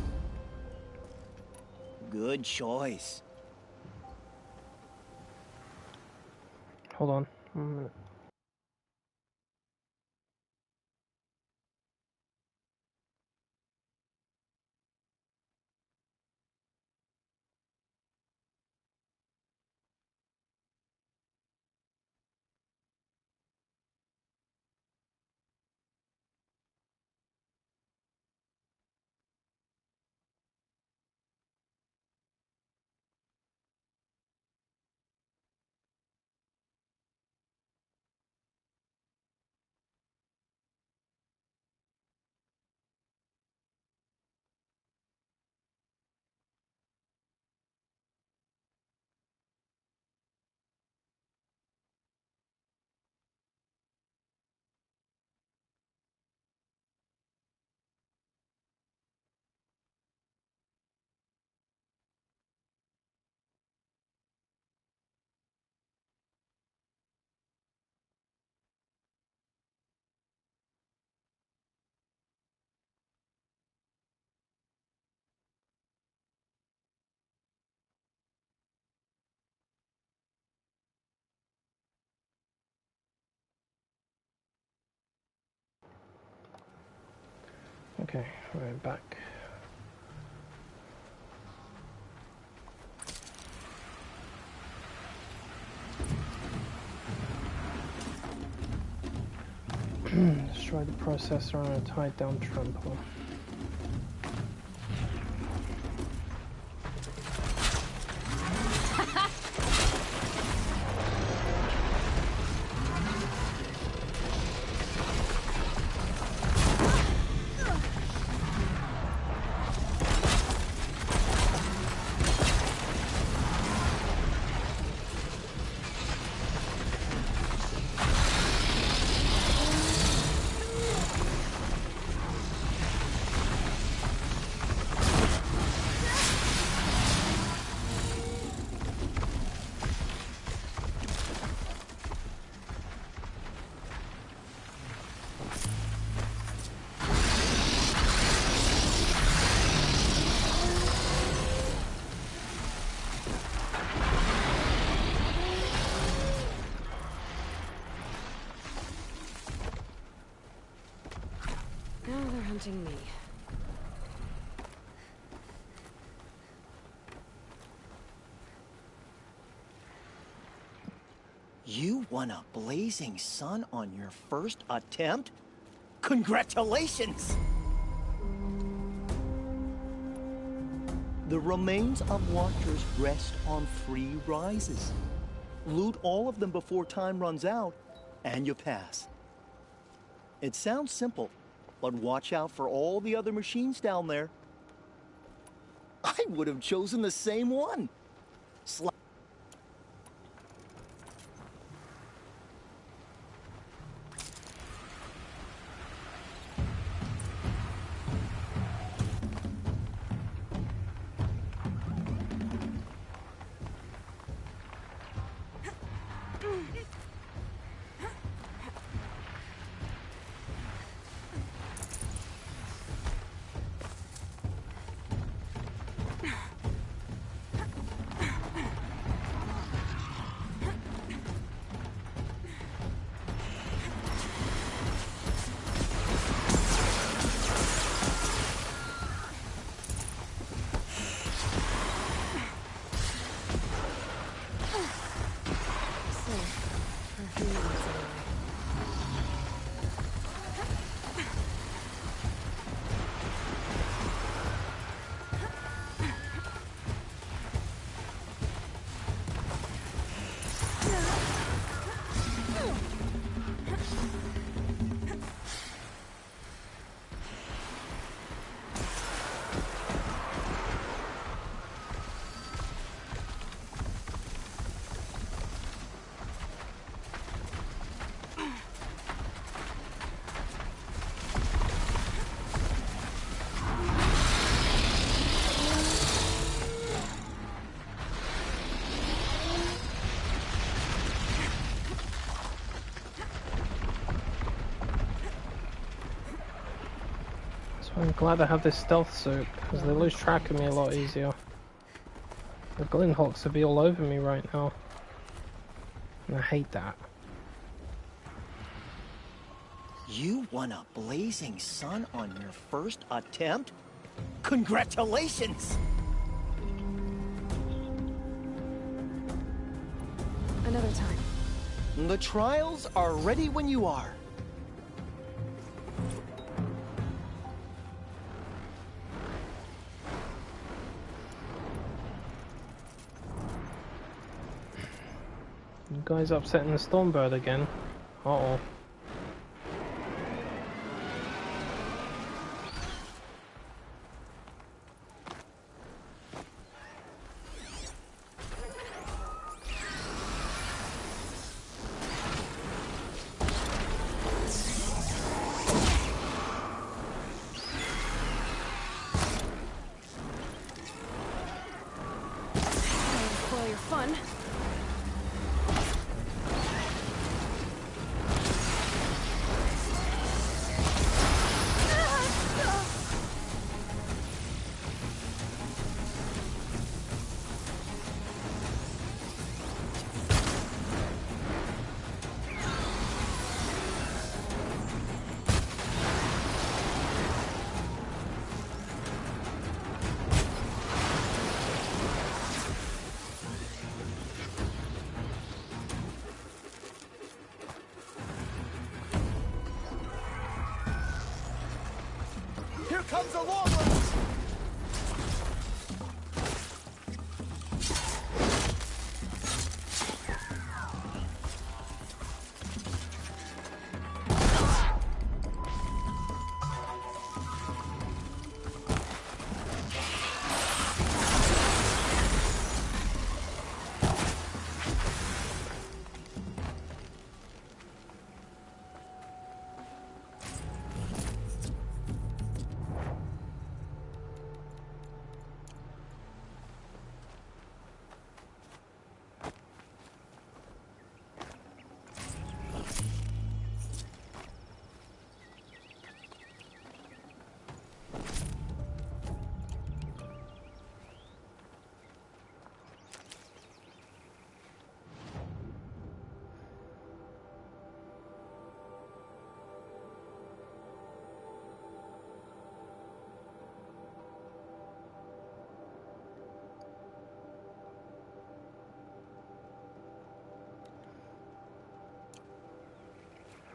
Good choice. Hold on. 1 minute. Okay, we're back. Destroy the processor on a tied down trampler. hunting me. You won a blazing sun on your first attempt? Congratulations! The remains of Watchers rest on 3 rises. Loot all of them before time runs out, and you pass. It sounds simple, but watch out for all the other machines down there. I would have chosen the same one. I'm glad I have this stealth suit, because they lose track of me a lot easier. The Glinthawks would be all over me right now. And I hate that. You won a blazing sun on your first attempt? Congratulations! Another time. The trials are ready when you are. You guys upsetting the Stormbird again? Uh-oh. Spoil your fun. Here comes a long range!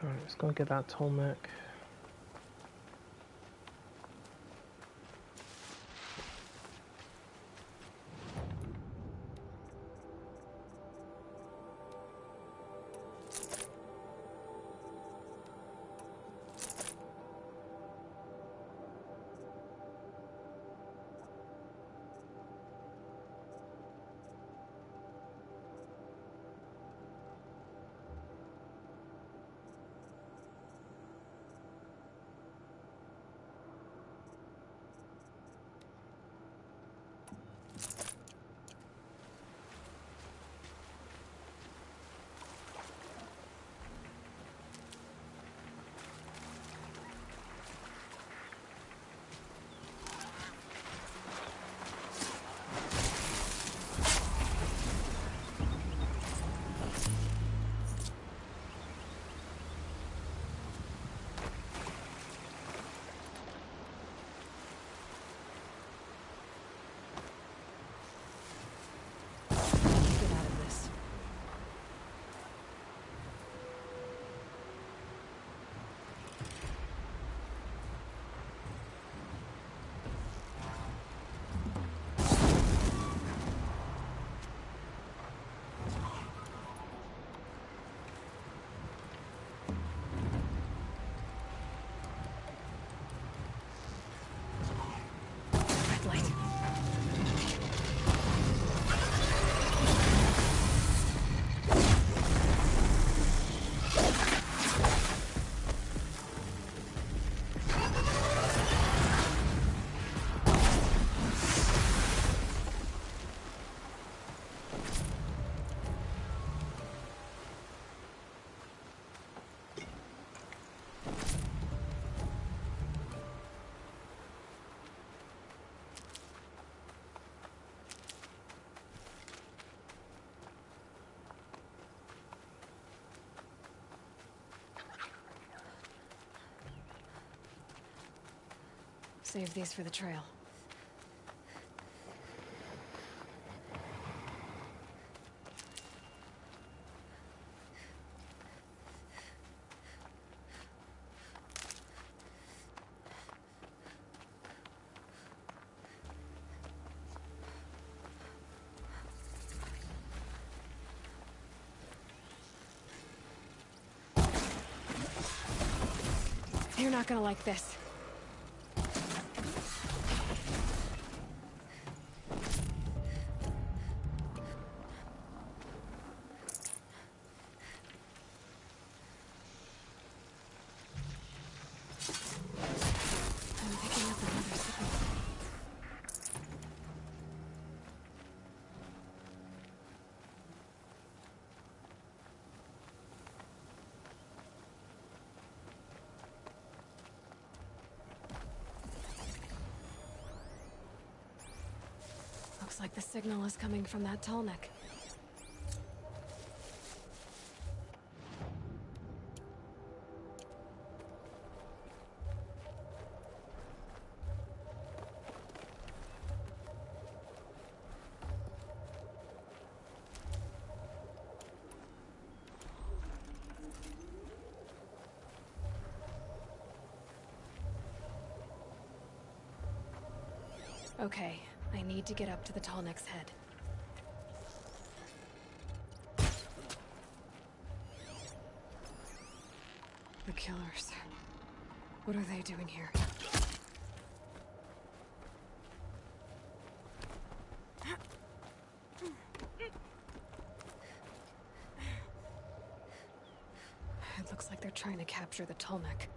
Alright, let's go get that Tolmec. Save these for the trail. You're not gonna like this. Looks like the signal is coming from that tall neck. Okay, I need to get up to the tall neck's head. The killers. What are they doing here? It looks like they're trying to capture the tall neck.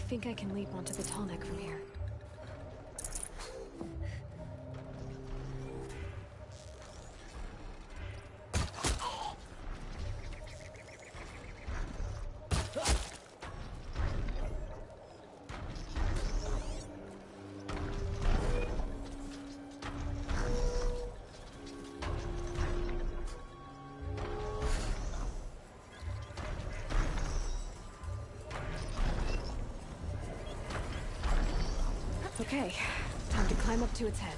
think I can leap onto the tall neck from here. Okay, time to climb up to its head.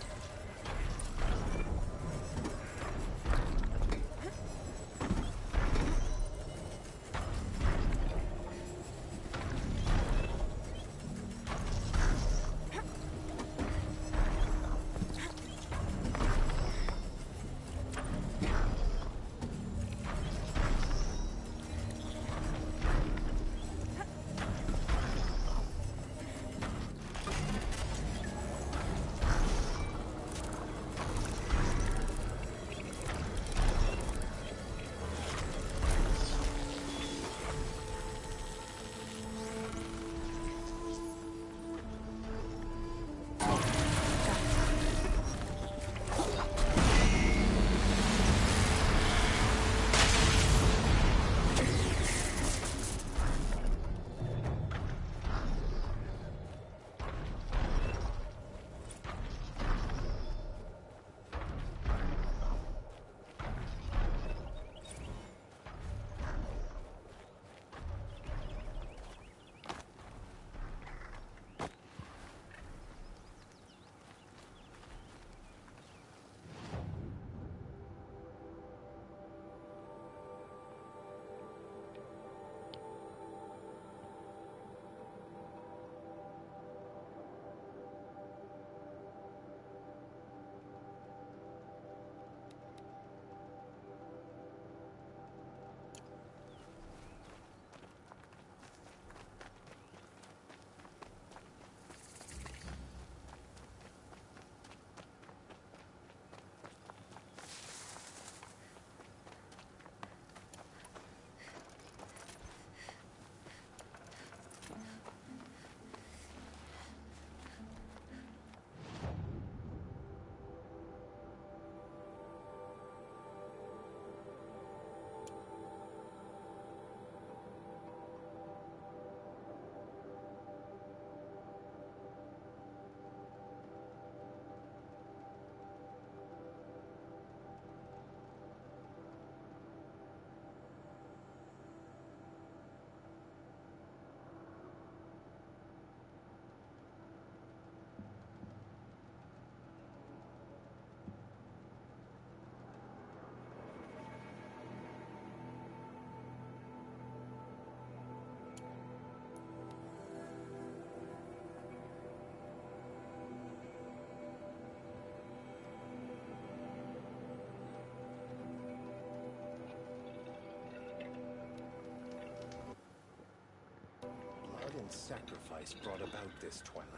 Blood and sacrifice brought about this twilight.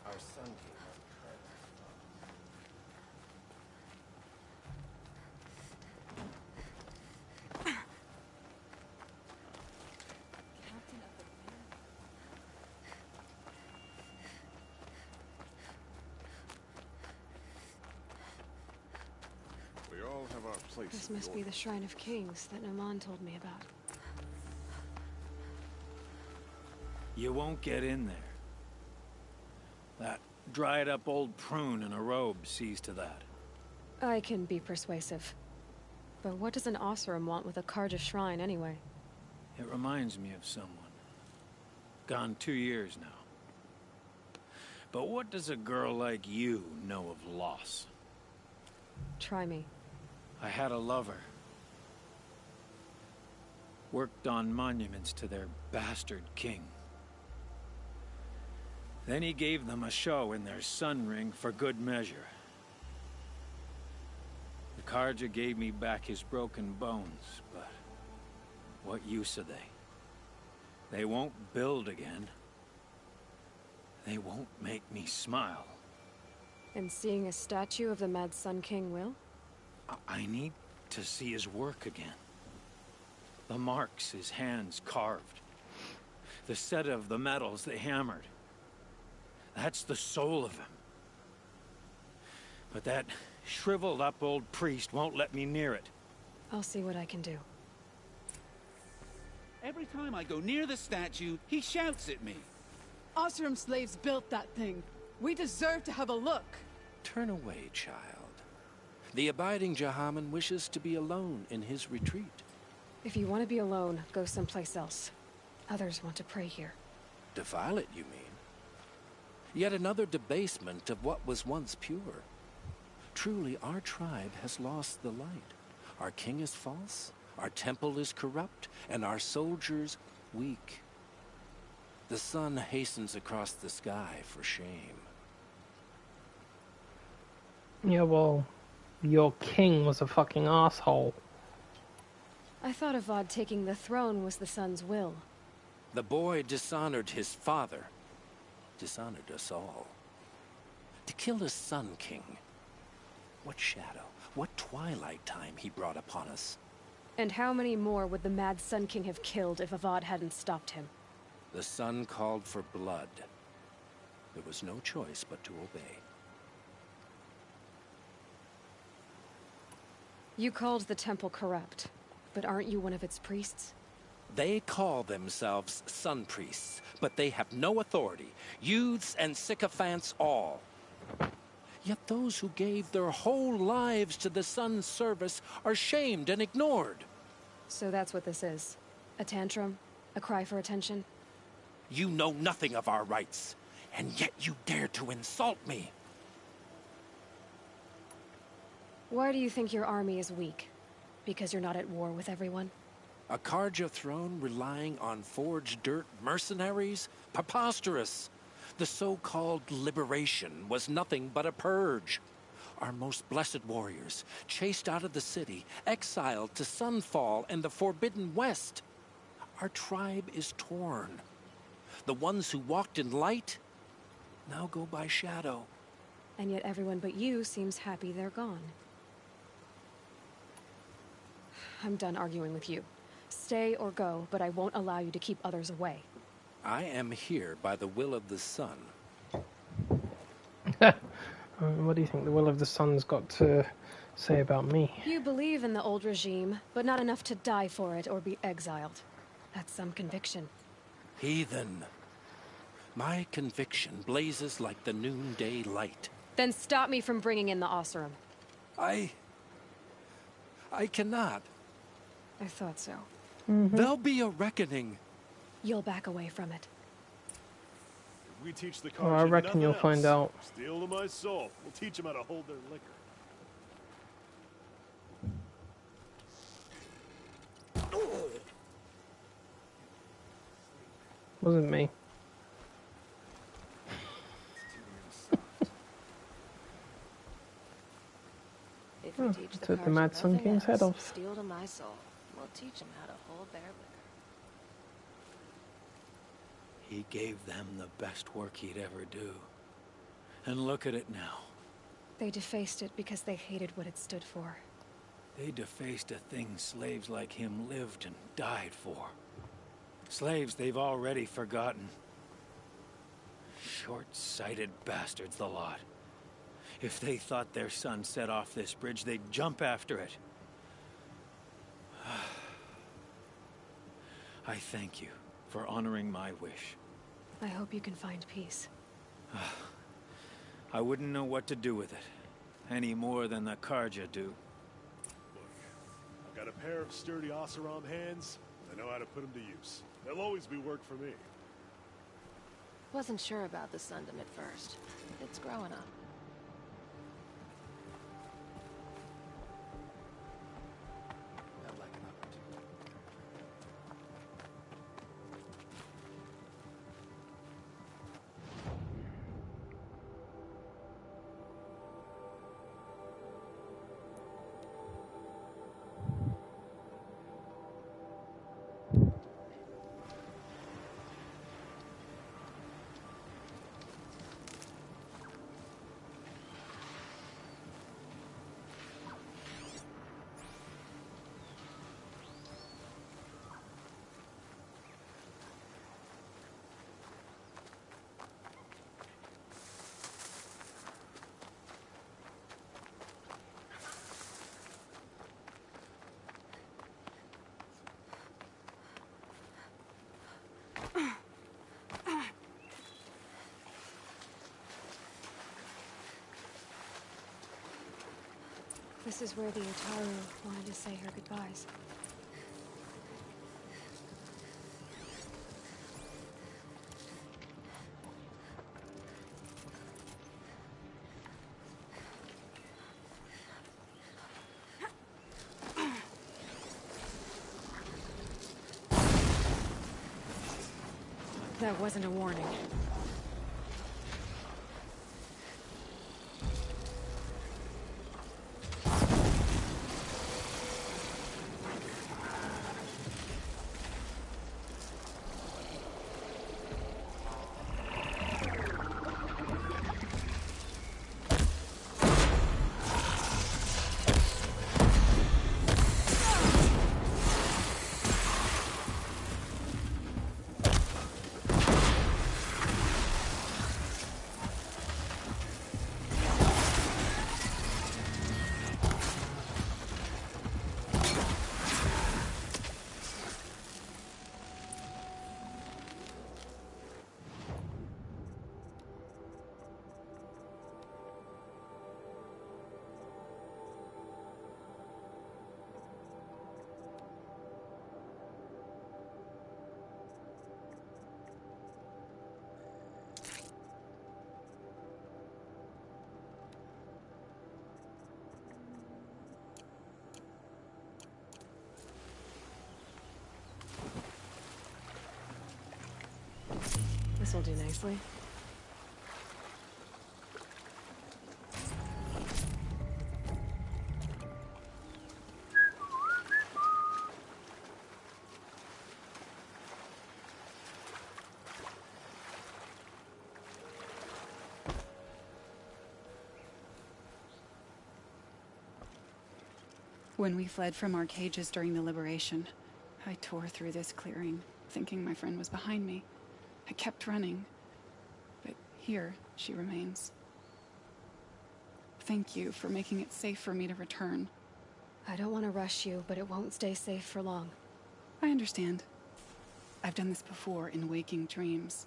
Our Sun King We all have our place. This must be the Shrine of Kings that Naman told me about. You won't get in there. That dried-up old prune in a robe sees to that. I can be persuasive. But what does an Oseram want with a Karja shrine, anyway? It reminds me of someone. Gone 2 years now. But what does a girl like you know of loss? Try me. I had a lover. Worked on monuments to their bastard king. Then he gave them a show in their sun ring for good measure. The Karja gave me back his broken bones, but what use are they? They won't build again. They won't make me smile. And seeing a statue of the Mad Sun King will? I need to see his work again. The marks his hands carved. The set of the metals they hammered. That's the soul of him. But that shriveled up old priest won't let me near it. I'll see what I can do. Every time I go near the statue, he shouts at me. Osram slaves built that thing. We deserve to have a look. Turn away, child. The abiding Jahaman wishes to be alone in his retreat. If you want to be alone, go someplace else. Others want to pray here. Defile it, you mean? Yet another debasement of what was once pure. Truly, our tribe has lost the light. Our king is false, our temple is corrupt, and our soldiers weak. The sun hastens across the sky for shame. Yeah, well, your king was a fucking asshole. I thought Avad taking the throne was the sun's will. The boy dishonored his father, dishonored us all. To kill his Sun King. What shadow, what twilight time he brought upon us. And how many more would the mad Sun King have killed if Avad hadn't stopped him? The sun called for blood. There was no choice but to obey. You called the temple corrupt, but aren't you one of its priests? They call themselves sun priests, but they have no authority. Youths and sycophants all. Yet those who gave their whole lives to the sun's service are shamed and ignored. So that's what this is. A tantrum? A cry for attention? You know nothing of our rights, and yet you dare to insult me. Why do you think your army is weak? Because you're not at war with everyone? A Karja throne relying on forged dirt mercenaries? Preposterous! The so-called liberation was nothing but a purge. Our most blessed warriors, chased out of the city, exiled to Sunfall and the Forbidden West. Our tribe is torn. The ones who walked in light now go by shadow. And yet everyone but you seems happy they're gone. I'm done arguing with you. Stay or go, but I won't allow you to keep others away. I am here by the will of the sun. What do you think the will of the sun's got to say about me? You believe in the old regime, but not enough to die for it or be exiled. That's some conviction. Heathen. My conviction blazes like the noonday light. Then stop me from bringing in the Oseram. I cannot. I thought so. There'll be a reckoning. You'll back away from it. We teach the Oh, I reckon you'll find out. Steel to my soul. We'll teach them how to hold their liquor. Wasn't me. If we teach took the Mad Sun King's head off. Steel to my soul. We'll teach them how to hold their liquor. He gave them the best work he'd ever do. And look at it now. They defaced it because they hated what it stood for. They defaced a thing slaves like him lived and died for. Slaves they've already forgotten. Short-sighted bastards, the lot. If they thought their son set off this bridge, they'd jump after it. I thank you for honoring my wish. I hope you can find peace. I wouldn't know what to do with it, any more than the Karja do. I've got a pair of sturdy Oseram hands. I know how to put them to use. There'll always be work for me. Wasn't sure about the Sundom at first. It's growing up. This is where the Utaru wanted to say her goodbyes. That wasn't a warning. This'll do nicely. When we fled from our cages during the liberation, I tore through this clearing, thinking my friend was behind me. I kept running, but here she remains. Thank you for making it safe for me to return. I don't want to rush you, but it won't stay safe for long. I understand. I've done this before in waking dreams.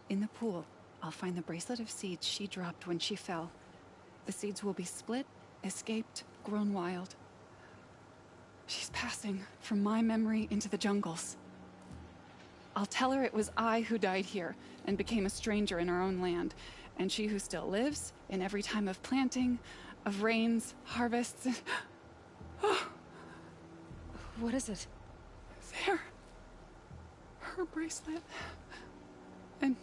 In the pool, I'll find the bracelet of seeds she dropped when she fell. The seeds will be split, escaped, grown wild. She's passing from my memory into the jungles. I'll tell her it was I who died here and became a stranger in our own land, and she who still lives in every time of planting, of rains, harvests. What is it? There. Her bracelet. And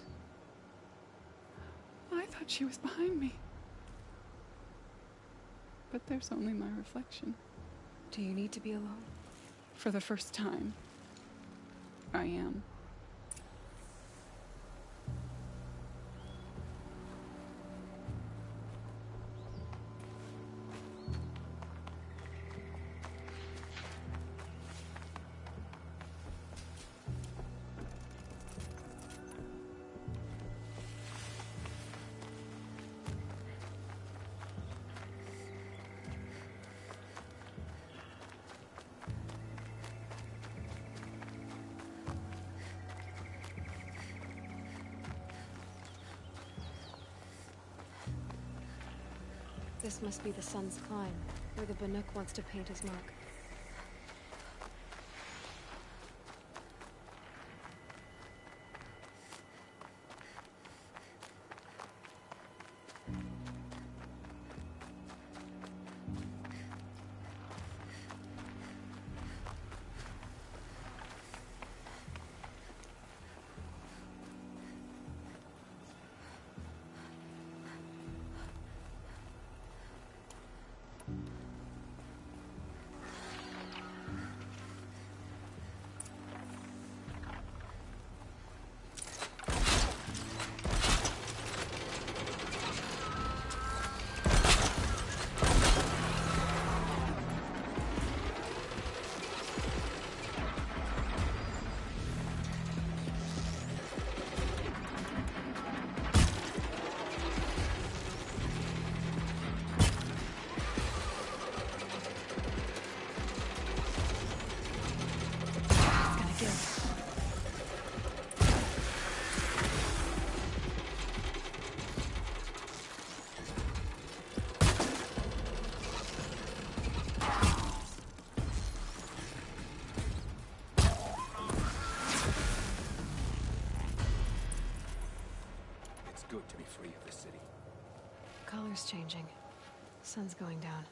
I thought she was behind me. But there's only my reflection. Do you need to be alone? For the first time, I am. This must be the sun's climb, where the Banuk wants to paint his mark. good to be free of the city. Color's changing. Sun's going down.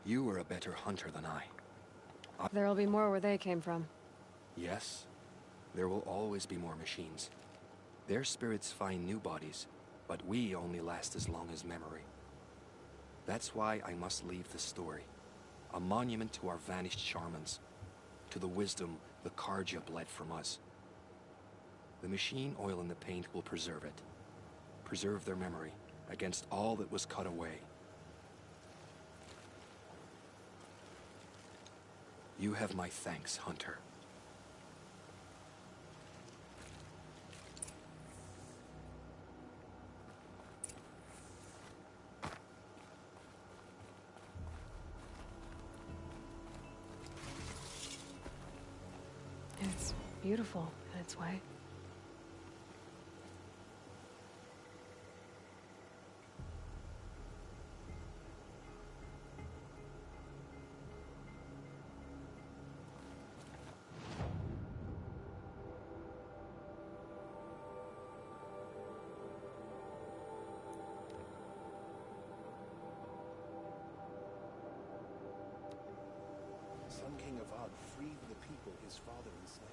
You were a better hunter than I. There'll be more where they came from. Yes, there will always be more machines. Their spirits find new bodies, but we only last as long as memory. That's why I must leave the story. A monument to our vanished shamans, to the wisdom the Karja bled from us. The machine oil in the paint will preserve it. Preserve their memory against all that was cut away. You have my thanks, Hunter. It's beautiful in its way. Sun King Avad freed the people his father enslaved.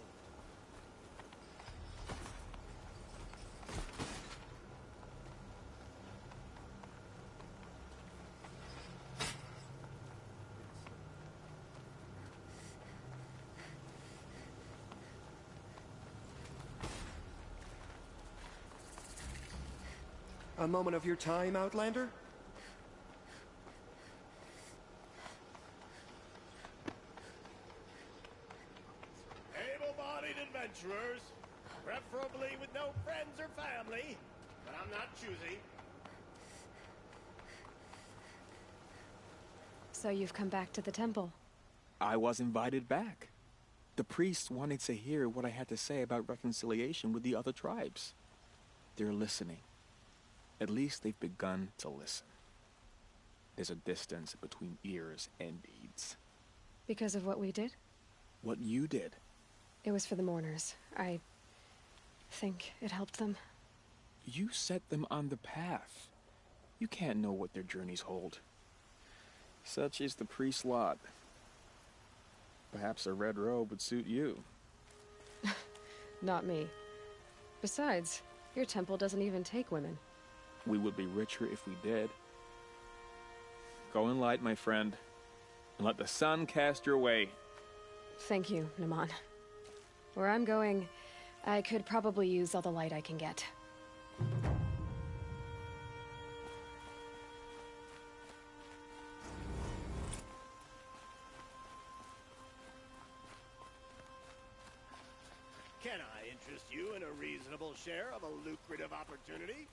A moment of your time, Outlander? Able-bodied adventurers, preferably with no friends or family, but I'm not choosy. So you've come back to the temple. I was invited back. The priests wanted to hear what I had to say about reconciliation with the other tribes. They're listening. At least they've begun to listen. There's a distance between ears and deeds. Because of what we did? What you did. It was for the mourners. I think it helped them. You set them on the path. You can't know what their journeys hold. Such is the priest's lot. Perhaps a red robe would suit you. Not me. Besides, your temple doesn't even take women. We would be richer if we did. Go in light, my friend, and let the sun cast your way. Thank you, Naman. Where I'm going, I could probably use all the light I can get. Can I interest you in a reasonable share of a lucrative opportunity?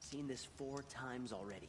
Seen this 4 times already.